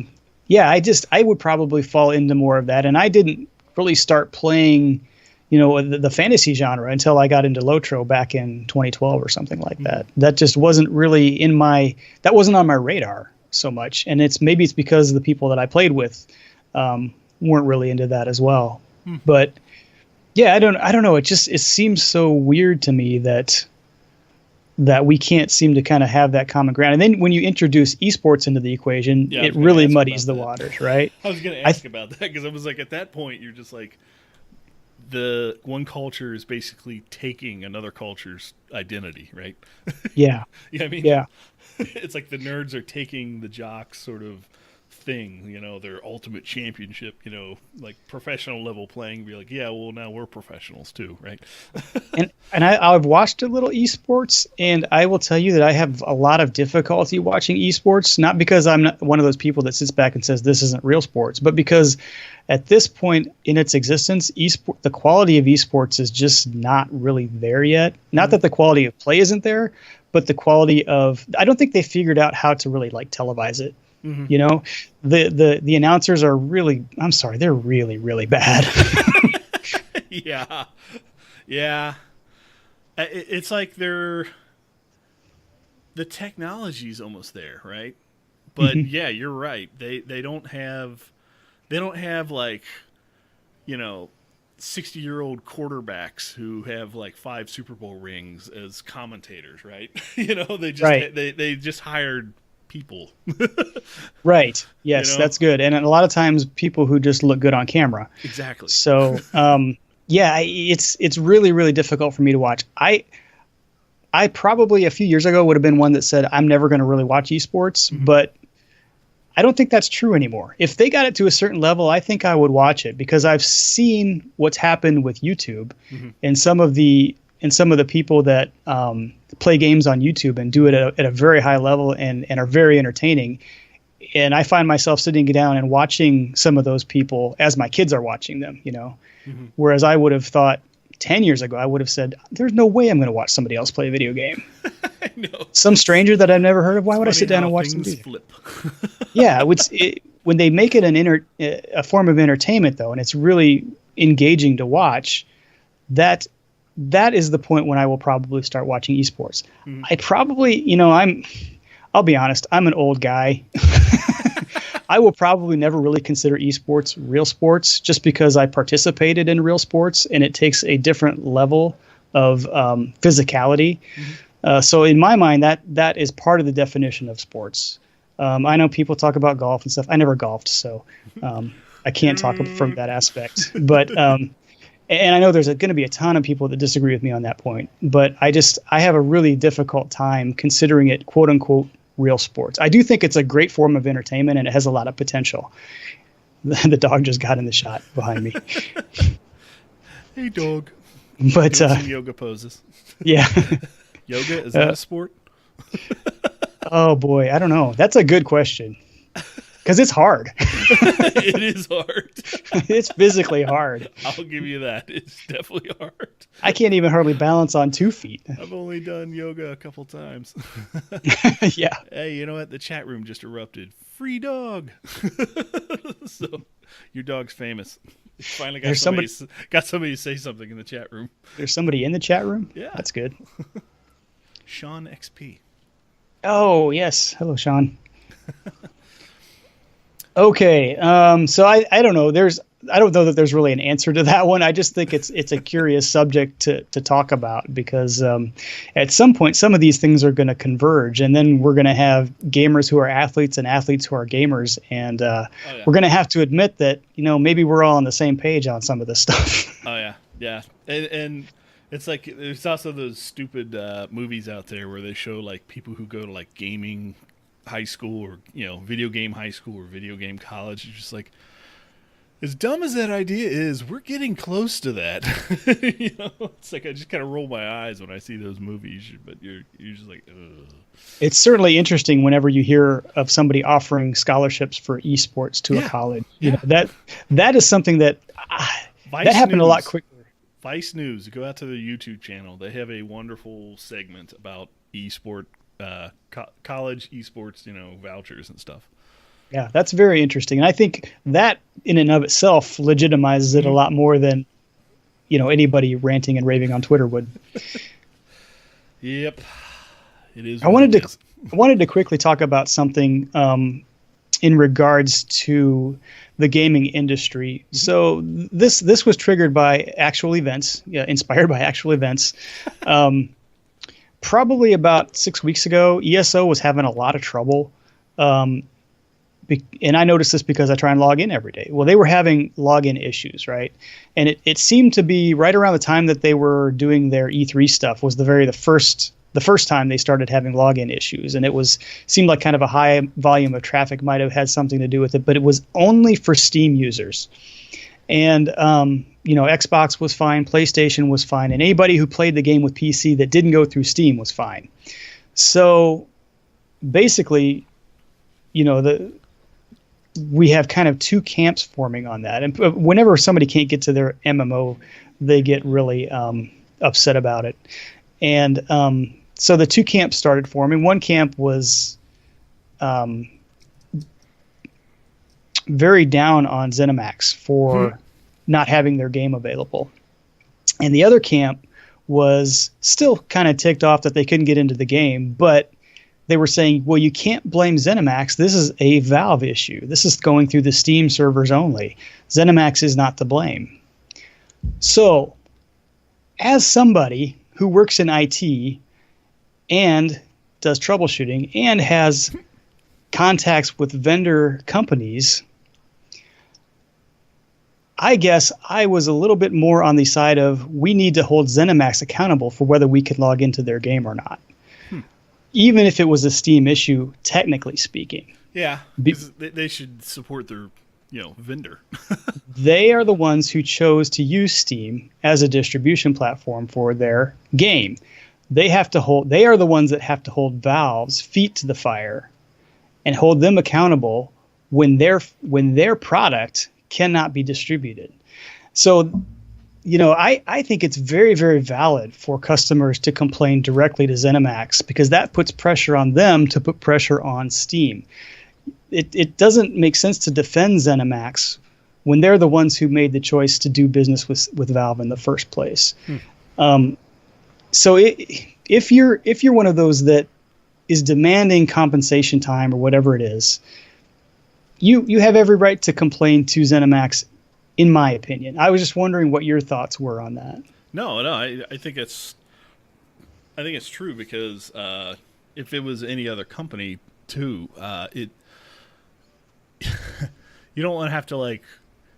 Speaker 2: would probably fall into more of that. And I didn't really start playing the fantasy genre until I got into Lotro back in 2012 or something like that. That just wasn't really that wasn't on my radar so much. And it's because the people that I played with weren't really into that as well. But yeah, I don't know. It seems so weird to me that we can't seem to kind of have that common ground. And then when you introduce esports into the equation, it really muddies the waters, right?
Speaker 3: I was going to ask about that because I was like, at that point, you're just like, the one culture is basically taking another culture's identity, right?
Speaker 2: Yeah.
Speaker 3: Yeah, I mean,
Speaker 2: yeah.
Speaker 3: It's like the nerds are taking the jocks sort of thing, their ultimate championship, like professional level playing, be like, yeah, well, now we're professionals too, right?
Speaker 2: and I've watched a little esports, and I will tell you that I have a lot of difficulty watching esports, not because I'm not one of those people that sits back and says this isn't real sports, but because at this point in its existence, the quality of esports is just not really there yet. Not that the quality of play isn't there, but the quality of, I don't think they figured out how to really like televise it. The announcers are really, I'm sorry, they're really, really bad.
Speaker 3: Yeah. It's like the technology's almost there, right? But yeah, you're right. They don't have like, 60-year-old quarterbacks who have like 5 Super Bowl rings as commentators, right? They just hired people.
Speaker 2: Right. Yes, that's good. And a lot of times people who just look good on camera.
Speaker 3: Exactly.
Speaker 2: So, it's really, really difficult for me to watch. I probably a few years ago would have been one that said, I'm never going to really watch esports, but I don't think that's true anymore. If they got it to a certain level, I think I would watch it because I've seen what's happened with YouTube and some of the people that play games on YouTube and do it at a very high level and are very entertaining. And I find myself sitting down and watching some of those people as my kids are watching them, whereas I would have thought 10 years ago, I would have said, there's no way I'm going to watch somebody else play a video game.
Speaker 3: I know.
Speaker 2: Some stranger that I've never heard of. Why would I sit down and watch them do that? Yeah, when they make it a form of entertainment, though, and it's really engaging to watch, that is the point when I will probably start watching esports. I probably, I'll be honest, I'm an old guy. I will probably never really consider esports real sports just because I participated in real sports and it takes a different level of physicality. So in my mind, that is part of the definition of sports. I know people talk about golf and stuff. I never golfed, so I can't talk from that aspect. But and I know there's going to be a ton of people that disagree with me on that point. But I have a really difficult time considering it, quote unquote, real sports. I do think it's a great form of entertainment and it has a lot of potential. The dog just got in the shot behind me.
Speaker 3: Hey, dog.
Speaker 2: But
Speaker 3: some yoga poses.
Speaker 2: Yeah.
Speaker 3: Yoga, is that a sport?
Speaker 2: Oh boy, I don't know. That's a good question. Because it's hard.
Speaker 3: It is hard.
Speaker 2: It's physically hard.
Speaker 3: I'll give you that. It's definitely hard.
Speaker 2: I can't even hardly balance on 2 feet.
Speaker 3: I've only done yoga a couple times.
Speaker 2: Yeah.
Speaker 3: Hey, you know what? The chat room just erupted. Free dog. So your dog's famous. Finally got somebody to say something in the chat room.
Speaker 2: There's somebody in the chat room?
Speaker 3: Yeah.
Speaker 2: That's good.
Speaker 3: Sean XP.
Speaker 2: Oh, yes. Hello, Sean. Okay. So I don't know. I don't know that there's really an answer to that one. I just think it's a curious subject to talk about because at some point, some of these things are going to converge, and then we're going to have gamers who are athletes and athletes who are gamers, and we're going to have to admit that maybe we're all on the same page on some of this stuff.
Speaker 3: Oh yeah, yeah, and it's like there's also those stupid movies out there where they show like people who go to like gaming high school or video game high school or video game college. It's just like, as dumb as that idea is, we're getting close to that. It's like I just kind of roll my eyes when I see those movies, but you're just like, ugh. It's
Speaker 2: certainly interesting whenever you hear of somebody offering scholarships for esports to a college. That is something that that happened a lot quicker.
Speaker 3: Vice News, go out to their YouTube channel. They have a wonderful segment about esport, college esports, vouchers and stuff.
Speaker 2: Yeah, that's very interesting. And I think that in and of itself legitimizes it a lot more than, anybody ranting and raving on Twitter would.
Speaker 3: Yep. It is.
Speaker 2: I wanted to quickly talk about something in regards to the gaming industry. So this was triggered by actual events, inspired by actual events. Probably about 6 weeks ago, ESO was having a lot of trouble. And I noticed this because I try and log in every day. Well, they were having login issues, right? And it seemed to be right around the time that they were doing their E3 stuff was the first time they started having login issues. And seemed like kind of a high volume of traffic might have had something to do with it, but it was only for Steam users. And, Xbox was fine, PlayStation was fine, and anybody who played the game with PC that didn't go through Steam was fine. So basically, we have kind of two camps forming on that. And whenever somebody can't get to their MMO, they get really upset about it. And so the two camps started forming. One camp was very down on ZeniMax for not having their game available. And the other camp was still kind of ticked off that they couldn't get into the game, but they were saying, well, you can't blame ZeniMax. This is a Valve issue. This is going through the Steam servers only. ZeniMax is not to blame. So, as somebody who works in IT and does troubleshooting and has contacts with vendor companies, I guess I was a little bit more on the side of we need to hold ZeniMax accountable for whether we can log into their game or not. Even if it was a Steam issue, technically speaking.
Speaker 3: Yeah, because they should support their, vendor.
Speaker 2: They are the ones who chose to use Steam as a distribution platform for their game. They are the ones that have to hold Valve's feet to the fire and hold them accountable when their product cannot be distributed. So, I think it's very, very valid for customers to complain directly to ZeniMax because that puts pressure on them to put pressure on Steam. It doesn't make sense to defend ZeniMax when they're the ones who made the choice to do business with Valve in the first place. So if you're one of those that is demanding compensation time or whatever it is, you have every right to complain to ZeniMax, in my opinion. I was just wondering what your thoughts were on that.
Speaker 3: No, I think it's true because if it was any other company too, you don't want to have to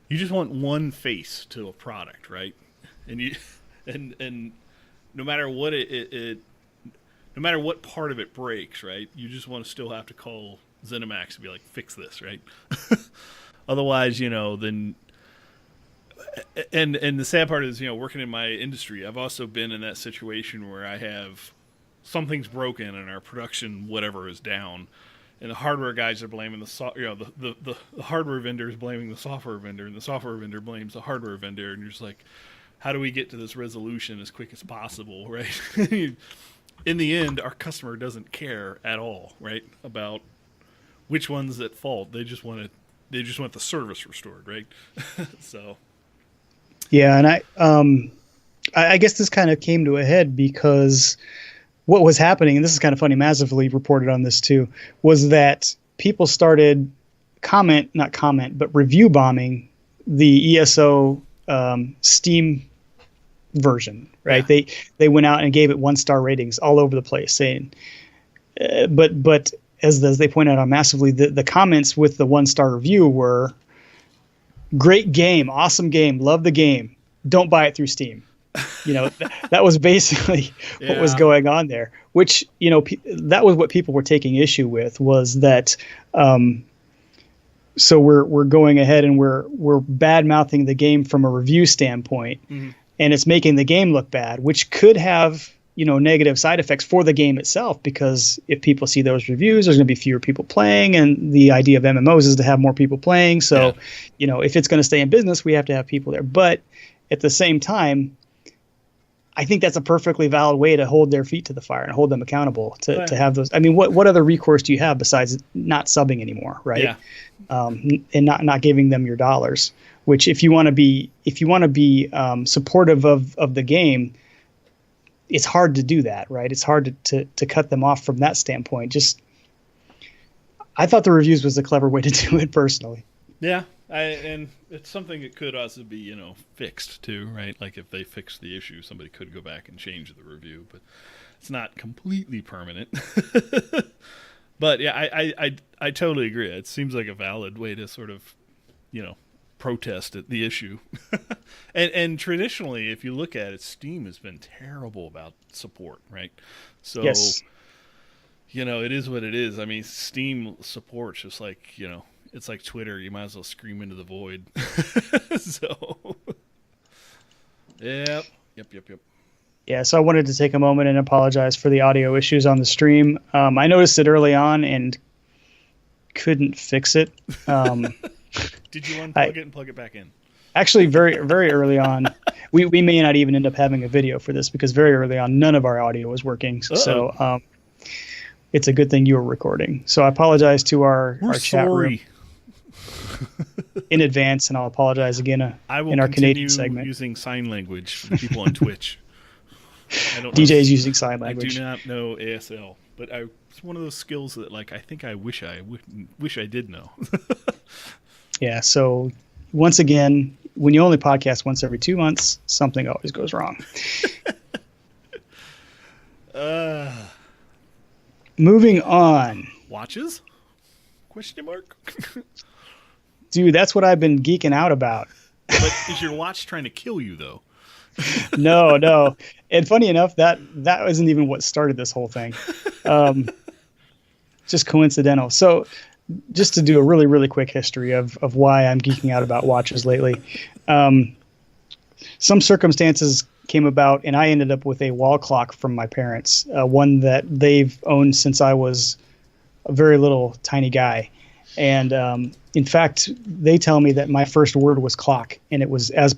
Speaker 3: you just want one face to a product, right? And no matter what no matter what part of it breaks, right? You just want to still have to call ZeniMax and be like, fix this, right? Otherwise, then. And the sad part is, working in my industry, I've also been in that situation where I have something's broken and our production whatever is down, and the hardware guys are blaming the hardware vendor is blaming the software vendor, and the software vendor blames the hardware vendor, and you're just like, how do we get to this resolution as quick as possible, right? In the end, our customer doesn't care at all, right, about which one's at fault. They just want the service restored, right? So,
Speaker 2: yeah, and I guess this kind of came to a head because what was happening, and this is kind of funny, massively reported on this too, was that people started review bombing the ESO Steam version, right? Yeah. They went out and gave it 1-star ratings all over the place, saying, but as they point out on Massively, the comments with the 1-star review were, great game, awesome game, love the game, don't buy it through Steam. That was basically what was going on there, which, that was what people were taking issue with, was that, so we're going ahead and we're bad mouthing the game from a review standpoint, and it's making the game look bad, which could have, negative side effects for the game itself, because if people see those reviews, there's going to be fewer people playing, and the idea of MMOs is to have more people playing. So, if it's going to stay in business, we have to have people there. But at the same time, I think that's a perfectly valid way to hold their feet to the fire and hold them accountable to have those. I mean, what other recourse do you have besides not subbing anymore, right? Yeah. And not giving them your dollars. Which, if you want to be supportive of the game, it's hard to do that, right? It's hard to cut them off from that standpoint. I thought the reviews was a clever way to do it personally.
Speaker 3: Yeah. And it's something that could also be, fixed too, right? Like if they fix the issue, somebody could go back and change the review, but it's not completely permanent. But yeah, I totally agree. It seems like a valid way to sort of, protest at the issue. and traditionally, if you look at it, Steam has been terrible about support, right? So, yes. It is what it is. I mean, Steam support's just like, it's like Twitter. You might as well scream into the void. So, yep.
Speaker 2: Yeah, so I wanted to take a moment and apologize for the audio issues on the stream. I noticed it early on and couldn't fix it.
Speaker 3: Did you unplug it and plug it back in?
Speaker 2: Actually, very, very early on. We may not even end up having a video for this, because very early on, none of our audio was working. Uh-oh. So it's a good thing you were recording. So I apologize to our chat room in advance, and I'll apologize again in our Canadian segment.
Speaker 3: Using sign language for people on Twitch.
Speaker 2: DJ's using sign language.
Speaker 3: I do not know ASL, but it's one of those skills that, I think I wish I did know.
Speaker 2: Yeah, so once again, when you only podcast once every 2 months, something always goes wrong. Moving on.
Speaker 3: Watches? Question mark?
Speaker 2: Dude, that's what I've been geeking out about.
Speaker 3: But is your watch trying to kill you, though?
Speaker 2: No. And funny enough, that isn't even what started this whole thing. Just coincidental. So just to do a really, really quick history of why I'm geeking out about watches lately. Some circumstances came about, and I ended up with a wall clock from my parents, one that they've owned since I was a very little tiny guy. And in fact, they tell me that my first word was clock, and it was as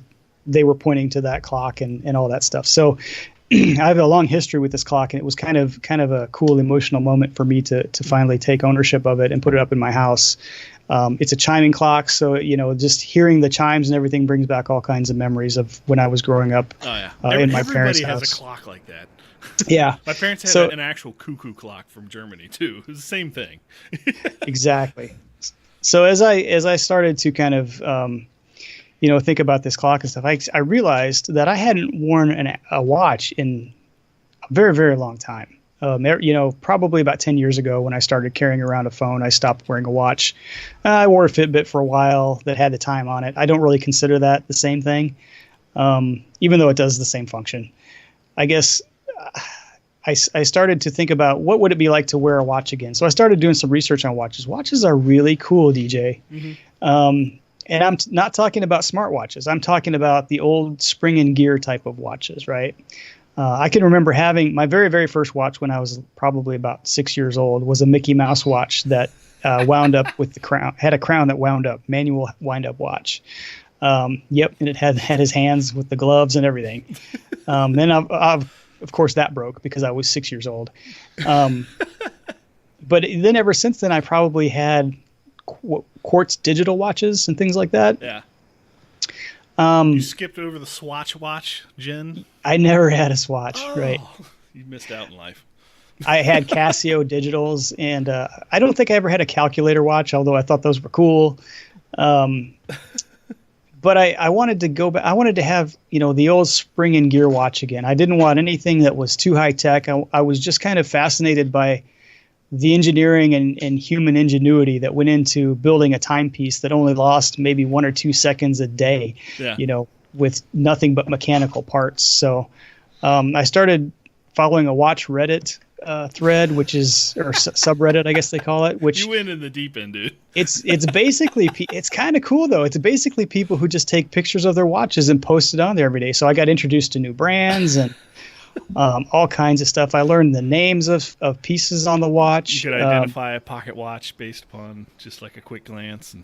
Speaker 2: they were pointing to that clock and all that stuff. So I have a long history with this clock, and it was kind of a cool emotional moment for me to finally take ownership of it and put it up in my house. It's a chiming clock, so just hearing the chimes and everything brings back all kinds of memories of when I was growing up in my parents' house.
Speaker 3: Everybody has a clock like that.
Speaker 2: Yeah.
Speaker 3: My parents had an actual cuckoo clock from Germany too. It was the same thing.
Speaker 2: Exactly. So as I started to kind of think about this clock and stuff, I realized that I hadn't worn a watch in a very, very long time. Probably about 10 years ago when I started carrying around a phone, I stopped wearing a watch. I wore a Fitbit for a while that had the time on it. I don't really consider that the same thing, even though it does the same function. I guess I started to think about what would it be like to wear a watch again. So I started doing some research on watches. Watches are really cool, DJ. Mm-hmm. And I'm not talking about smartwatches. I'm talking about the old spring and gear type of watches, right? I can remember having my very, very first watch when I was probably about 6 years old was a Mickey Mouse watch that wound up with the crown, had a crown that wound up, manual wind up watch. Yep, and it had his hands with the gloves and everything. Then of course that broke because I was 6 years old. But then ever since then, I probably had quartz digital watches and things like that.
Speaker 3: Yeah. You skipped over the Swatch watch, Jen?
Speaker 2: I never had a Swatch, right?
Speaker 3: You missed out in life.
Speaker 2: I had Casio digitals, and I don't think I ever had a calculator watch, although I thought those were cool. But I wanted to go back. I wanted to have, the old spring and gear watch again. I didn't want anything that was too high tech. I was just kind of fascinated by the engineering and human ingenuity that went into building a timepiece that only lost maybe 1 or 2 seconds a day, with nothing but mechanical parts. So I started following a watch Reddit thread, or subreddit, I guess they call it. Which
Speaker 3: you went in the deep end, dude.
Speaker 2: It's basically, it's kind of cool though. It's basically people who just take pictures of their watches and post it on there every day. So I got introduced to new brands and all kinds of stuff. I learned the names of pieces on the watch.
Speaker 3: You could identify a pocket watch based upon just like a quick glance.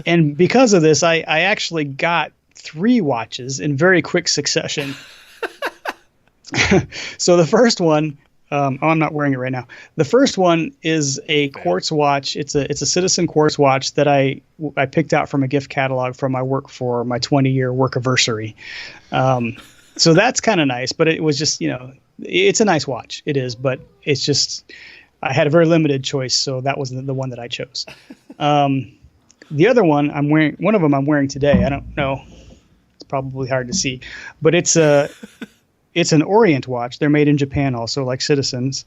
Speaker 2: And because of this, I actually got 3 watches in very quick succession. So the first one, I'm not wearing it right now. The first one is a quartz watch. It's a Citizen quartz watch that I picked out from a gift catalog from my work for my 20-year work anniversary. So that's kind of nice, but it was just, it's a nice watch. It is, but it's just, I had a very limited choice, so that was the one that I chose. The other one one of them I'm wearing today. I don't know. It's probably hard to see, but it's an Orient watch. They're made in Japan also, like Citizens.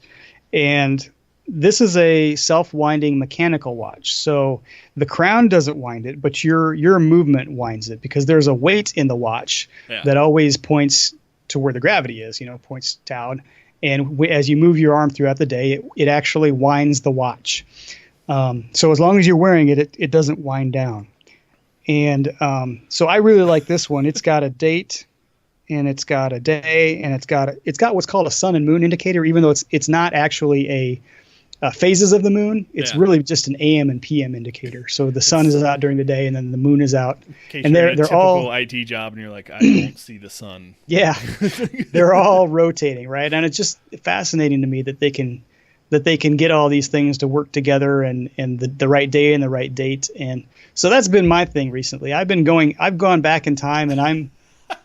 Speaker 2: And this is a self-winding mechanical watch. So the crown doesn't wind it, but your movement winds it because there's a weight in the watch that always points to where the gravity is, points down. And as you move your arm throughout the day, it actually winds the watch. So as long as you're wearing it, it doesn't wind down. And so I really like this one. It's got a date, and it's got a day, and it's got what's called a sun and moon indicator, even though it's not actually a phases of the moon. It's really just an AM and PM indicator. So the sun is out during the day, and then the moon is out.
Speaker 3: And they're all IT job, and you're like, I don't see the sun.
Speaker 2: Yeah, they're all rotating, right? And it's just fascinating to me that they can get all these things to work together, and the right day and the right date. And so that's been my thing recently. I've gone back in time, and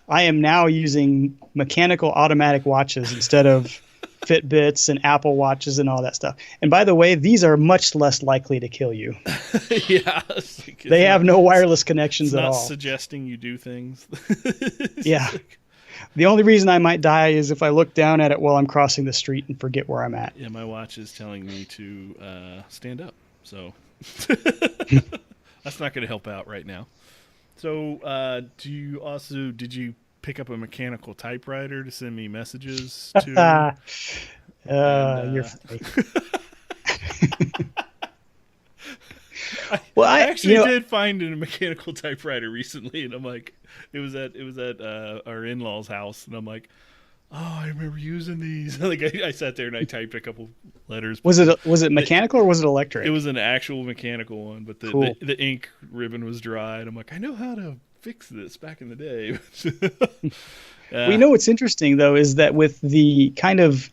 Speaker 2: I am now using mechanical automatic watches instead of Fitbits and Apple Watches and all that stuff. And by the way, these are much less likely to kill you.
Speaker 3: Yeah.
Speaker 2: They have no wireless connections at all.
Speaker 3: It's not suggesting you do things.
Speaker 2: Yeah. The only reason I might die is if I look down at it while I'm crossing the street and forget where I'm at.
Speaker 3: Yeah, my watch is telling me to stand up. So that's not going to help out right now. So did you pick up a mechanical typewriter to send me messages to?
Speaker 2: You're funny.
Speaker 3: I actually did find a mechanical typewriter recently, and I'm like, it was at our in-laws' house, and I'm like, oh, I remember using these. Like I sat there and I typed a couple letters.
Speaker 2: Was it mechanical or was it electric?
Speaker 3: It was an actual mechanical one, but the ink ribbon was dry, and I'm like, I know how to fix this back in the day.
Speaker 2: We know what's interesting though is that with the kind of,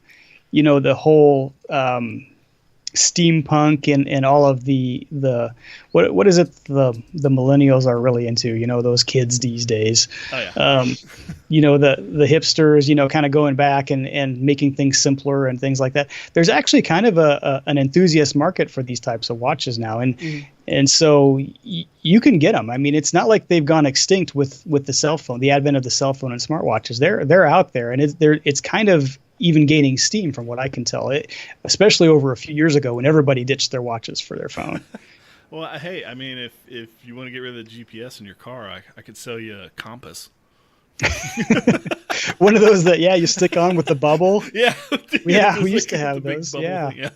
Speaker 2: the whole steampunk and all of the what is it the millennials are really into, those kids these days.
Speaker 3: Oh, yeah.
Speaker 2: The hipsters, kind of going back and making things simpler and things like that. There's actually kind of an enthusiast market for these types of watches now, and so you can get them. I mean, it's not like they've gone extinct with the cell phone, the advent of the cell phone and smartwatches. They're out there, and it's kind of even gaining steam from what I can tell, especially over a few years ago when everybody ditched their watches for their phone.
Speaker 3: Well, hey, I mean, if you want to get rid of the GPS in your car, I could sell you a compass.
Speaker 2: One of those that you stick on with the bubble.
Speaker 3: Yeah,
Speaker 2: we used to have those. Yeah.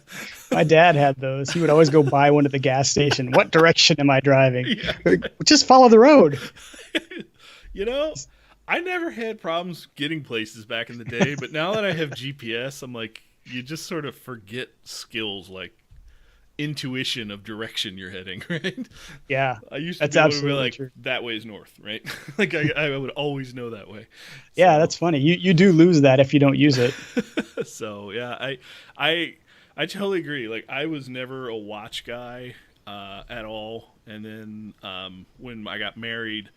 Speaker 2: My dad had those. He would always go buy one at the gas station. What direction am I driving? Yeah. Just follow the road.
Speaker 3: I never had problems getting places back in the day, but now that I have GPS, I'm like, you just sort of forget skills like intuition of direction you're heading, right?
Speaker 2: Yeah,
Speaker 3: I used to
Speaker 2: that's
Speaker 3: be able to be
Speaker 2: absolutely
Speaker 3: like,
Speaker 2: true.
Speaker 3: that way is north, right? Like I would always know that way.
Speaker 2: Yeah,
Speaker 3: So,
Speaker 2: that's funny. You do lose that if you don't use it.
Speaker 3: so yeah, I I totally agree. Like I was never a watch guy at all, and then when I got married,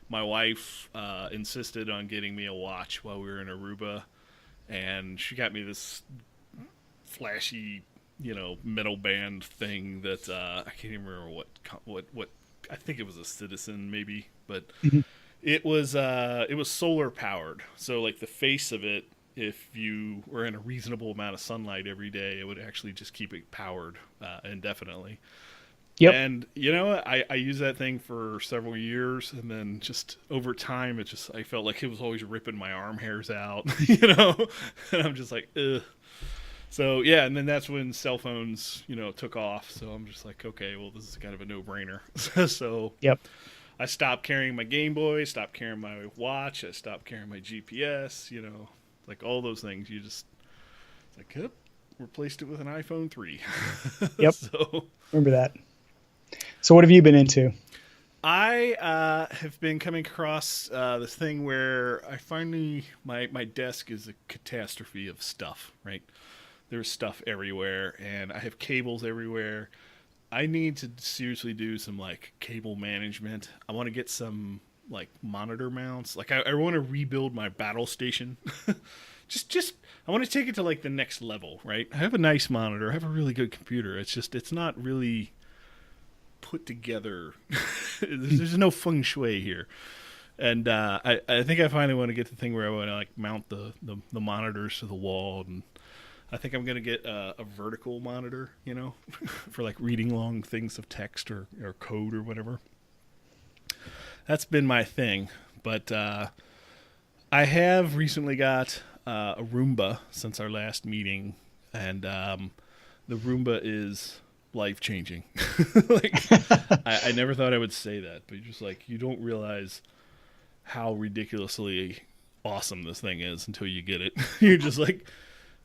Speaker 3: my wife insisted on getting me a watch while we were in Aruba, and she got me this flashy, metal band thing that I can't even remember what I think it was a Citizen maybe, but
Speaker 2: Mhm.
Speaker 3: it was solar powered. So like the face of it, if you were in a reasonable amount of sunlight every day, it would actually just keep it powered indefinitely.
Speaker 2: Yep.
Speaker 3: And I used that thing for several years, and then just over time, I felt like it was always ripping my arm hairs out, and I'm just like, ugh. So yeah, and then that's when cell phones, took off. So I'm just like, okay, well, this is kind of a no-brainer. So
Speaker 2: Yep.
Speaker 3: I stopped carrying my Game Boy, stopped carrying my watch, I stopped carrying my GPS, like all those things. You just like, yep, replaced it with an iPhone 3.
Speaker 2: Yep.
Speaker 3: So
Speaker 2: Remember that. So what have you been into?
Speaker 3: I have been coming across this thing where I finally my desk is a catastrophe of stuff. Right, there's stuff everywhere, and I have cables everywhere. I need to seriously do some like cable management. I want to get some like monitor mounts. Like I want to rebuild my battle station. just I want to take it to like the next level. Right, I have a nice monitor. I have a really good computer. It's not really put together. There's no feng shui here, and I think I finally want to get the thing where I want to like mount the monitors to the wall, and I think I'm gonna get a vertical monitor, for like reading long things of text or code or whatever. That's been my thing, but I have recently got a Roomba since our last meeting, and the Roomba is life changing. Like I never thought I would say that, but you're just like, you don't realize how ridiculously awesome this thing is until you get it. You're just like,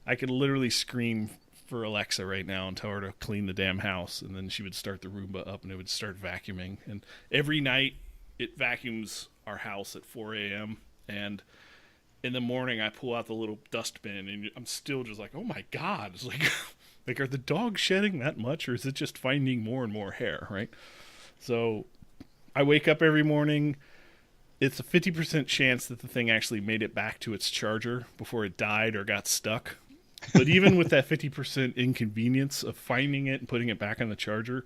Speaker 3: I could literally scream for Alexa right now and tell her to clean the damn house, and then she would start the Roomba up and it would start vacuuming. And every night it vacuums our house at 4 a.m. and in the morning I pull out the little dustbin and I'm still just like, oh my god, it's like like, are the dogs shedding that much, or is it just finding more and more hair, right? So I wake up every morning. It's a 50% chance that the thing actually made it back to its charger before it died or got stuck. But even with that 50% inconvenience of finding it and putting it back on the charger,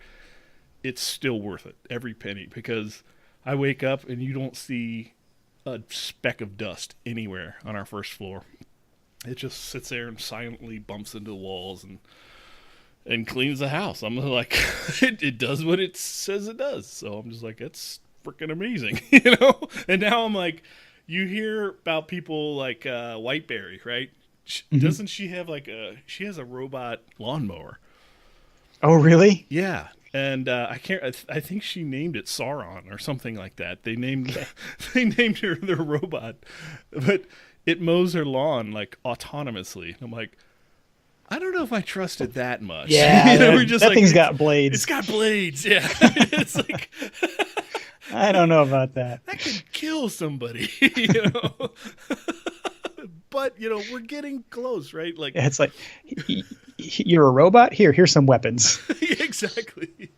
Speaker 3: it's still worth it, every penny, because I wake up and you don't see a speck of dust anywhere on our first floor. It just sits there and silently bumps into the walls and cleans the house. I'm like, it does what it says it does. So I'm just like, that's freaking amazing, And now I'm like, you hear about people like Whiteberry, right?
Speaker 2: Mm-hmm.
Speaker 3: Doesn't she have she has a robot lawnmower?
Speaker 2: Oh, really?
Speaker 3: Yeah. And I can't. I think she named it Sauron or something like that. They named her their robot, but it mows her lawn like autonomously. I'm like, I don't know if I trust it that much.
Speaker 2: Yeah,
Speaker 3: we're just
Speaker 2: that
Speaker 3: like,
Speaker 2: thing's got blades.
Speaker 3: It's got blades. Yeah, it's like
Speaker 2: I don't know about that.
Speaker 3: that could kill somebody. But we're getting close, right? Like
Speaker 2: It's like, you're a robot. Here's some weapons.
Speaker 3: exactly.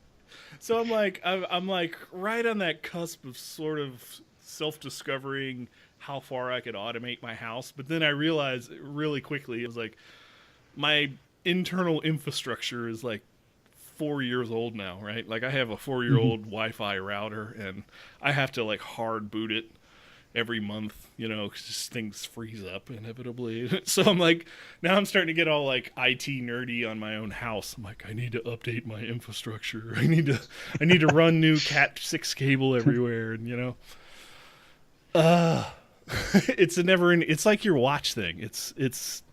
Speaker 3: So I'm like right on that cusp of sort of self-discovering how far I could automate my house, but then I realized really quickly, it was like my internal infrastructure is like 4 years old now, right? Like I have a 4-year-old Wi-Fi router, and I have to like hard boot it every month, 'cause things freeze up inevitably. So I'm like, now I'm starting to get all like IT nerdy on my own house. I'm like, I need to update my infrastructure. I need to run new Cat 6 cable everywhere, and it's a never end. It's like your watch thing. It's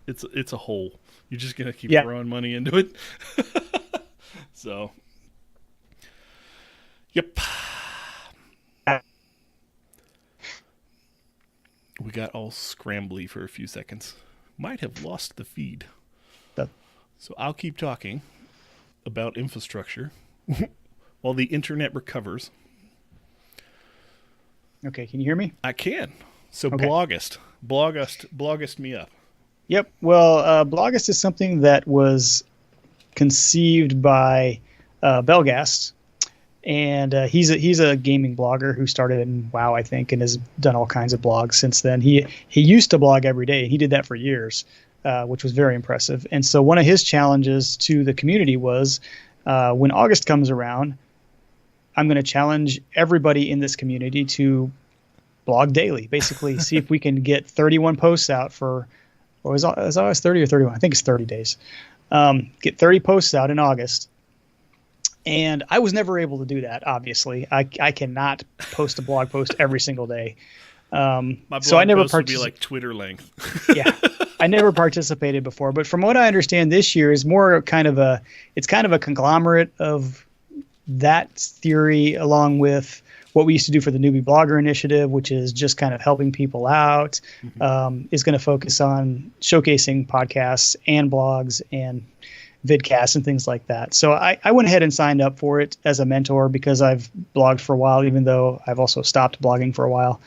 Speaker 3: a hole. You're just gonna keep throwing money into it. So, yep. got all scrambly for a few seconds. Might have lost the feed. So I'll keep talking about infrastructure while the internet recovers.
Speaker 2: Okay, can you hear me?
Speaker 3: I can. So
Speaker 2: okay.
Speaker 3: Blogust me up.
Speaker 2: Yep. Well, Blogust is something that was conceived by Belgast, and he's a gaming blogger who started in WoW, I think, and has done all kinds of blogs since then. He used to blog every day, and he did that for years, which was very impressive. And so one of his challenges to the community was, when August comes around, I'm going to challenge everybody in this community to blog daily. Basically, see if we can get 31 posts out for, or is August 30 or 31? I think it's 30 days. Get 30 posts out in August. And I was never able to do that, obviously. I cannot post a blog post every single day.
Speaker 3: My blog
Speaker 2: so I never
Speaker 3: post would be like Twitter length.
Speaker 2: Yeah, I never participated before. But from what I understand, this year is more kind of a conglomerate of that theory, along with what we used to do for the Newbie Blogger Initiative, which is just kind of helping people out, is going to focus on showcasing podcasts and blogs and vidcasts and things like that. So I went ahead and signed up for it as a mentor because I've blogged for a while, even though I've also stopped blogging for a while.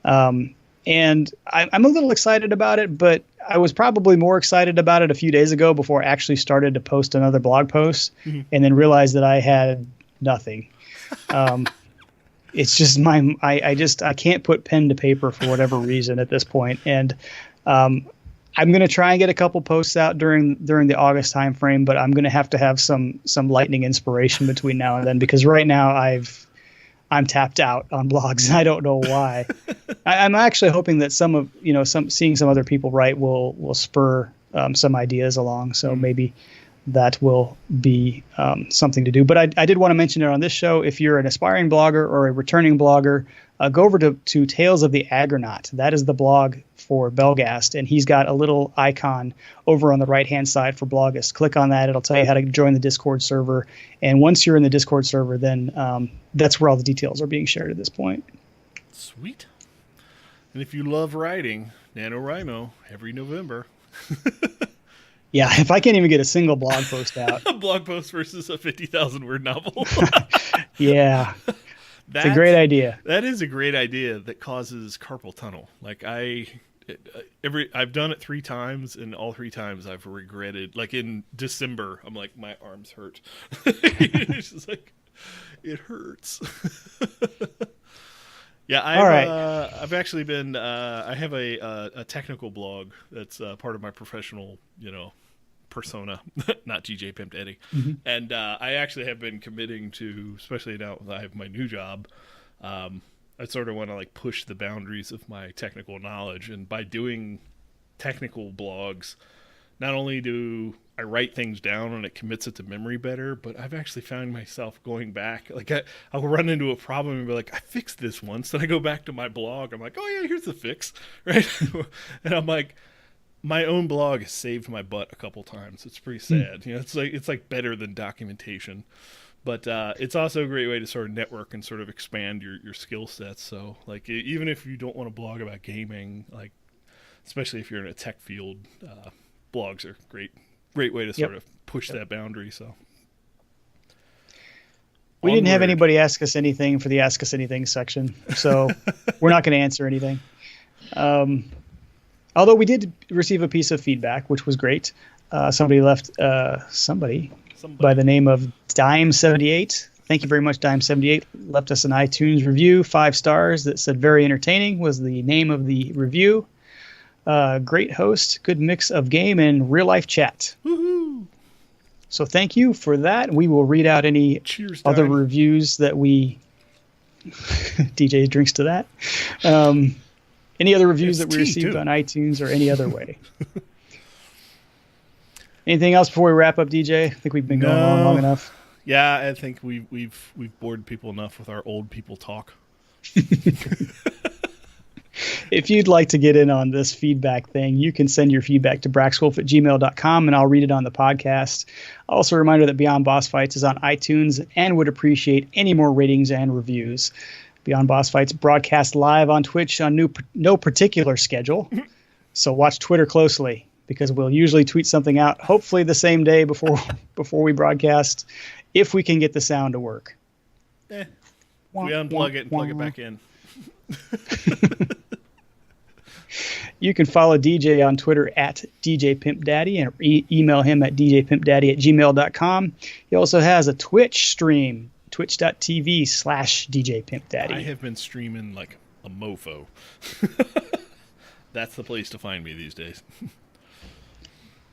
Speaker 2: And I'm a little excited about it, but I was probably more excited about it a few days ago before I actually started to post another blog post, and then realized that I had nothing. It's just I can't put pen to paper for whatever reason at this point. And I'm going to try and get a couple posts out during the August timeframe, but I'm going to have some lightning inspiration between now and then, because right now I'm tapped out on blogs, and I don't know why. I'm actually hoping that seeing some other people write will spur some ideas along. So maybe that will be something to do. But I did want to mention it on this show. If you're an aspiring blogger or a returning blogger, go over to Tales of the Agronaut. That is the blog for Belgast, and he's got a little icon over on the right-hand side for Blogust. Click on that. It'll tell you how to join the Discord server. And once you're in the Discord server, then that's where all the details are being shared at this point.
Speaker 3: Sweet. And if you love writing, NaNoWriMo every November.
Speaker 2: Yeah, if I can't even get a single blog post out.
Speaker 3: A blog post versus a 50,000 word novel.
Speaker 2: Yeah. It's a great idea.
Speaker 3: That is a great idea that causes carpal tunnel. Like I've done it 3 times, and all 3 times I've regretted. Like in December, I'm like, my arms hurt. It's just like, it hurts. Yeah, I've actually been. I have a technical blog that's part of my professional, persona, not TJ Pimped Eddie. And I actually have been committing to, especially now that I have my new job, I sort of want to like push the boundaries of my technical knowledge. And by doing technical blogs, not only do I write things down and it commits it to memory better, but I've actually found myself going back. Like I'll run into a problem and be like, I fixed this once. Then I go back to my blog. I'm like, oh yeah, here's the fix, right? And I'm like, my own blog has saved my butt a couple times. It's pretty sad. It's like better than documentation, but it's also a great way to sort of network and sort of expand your skill sets. So like, even if you don't want to blog about gaming, like especially if you're in a tech field, blogs are great way to sort of push that boundary. So
Speaker 2: we didn't have anybody ask us anything for the Ask Us Anything section, so we're not going to answer anything. Although we did receive a piece of feedback, which was great. Somebody left somebody by the name of Dime78. Thank you very much, Dime78. Left us an iTunes review, 5 stars, that said very entertaining was the name of the review. Great host, good mix of game and real life chat.
Speaker 3: Woohoo!
Speaker 2: So thank you for that. We will read out any other reviews that we DJ drinks to that. Any other reviews that we received on iTunes or any other way. Anything else before we wrap up, DJ? I think we've been going on long enough.
Speaker 3: Yeah, I think we've bored people enough with our old people talk.
Speaker 2: If you'd like to get in on this feedback thing, you can send your feedback to braxwolf@gmail.com, and I'll read it on the podcast. Also, a reminder that Beyond Boss Fights is on iTunes and would appreciate any more ratings and reviews. Beyond Boss Fights broadcast live on Twitch on no particular schedule. So watch Twitter closely, because we'll usually tweet something out, hopefully the same day before we broadcast, if we can get the sound to work.
Speaker 3: We unplug it and plug it back in.
Speaker 2: You can follow DJ on Twitter at DJPimpDaddy and email him at djpimpdaddy@gmail.com. He also has a Twitch stream, twitch.tv/DJPimpDaddy.
Speaker 3: I have been streaming like a mofo. That's the place to find me these days.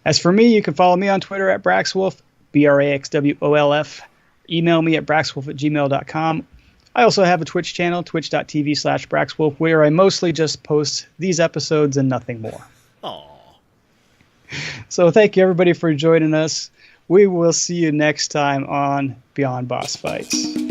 Speaker 2: As for me, you can follow me on Twitter at Braxwolf, BRAXWOLF. Email me at braxwolf@gmail.com. I also have a Twitch channel, twitch.tv/Braxwolf, where I mostly just post these episodes and nothing more.
Speaker 3: Aww.
Speaker 2: So thank you, everybody, for joining us. We will see you next time on Beyond Boss Fights.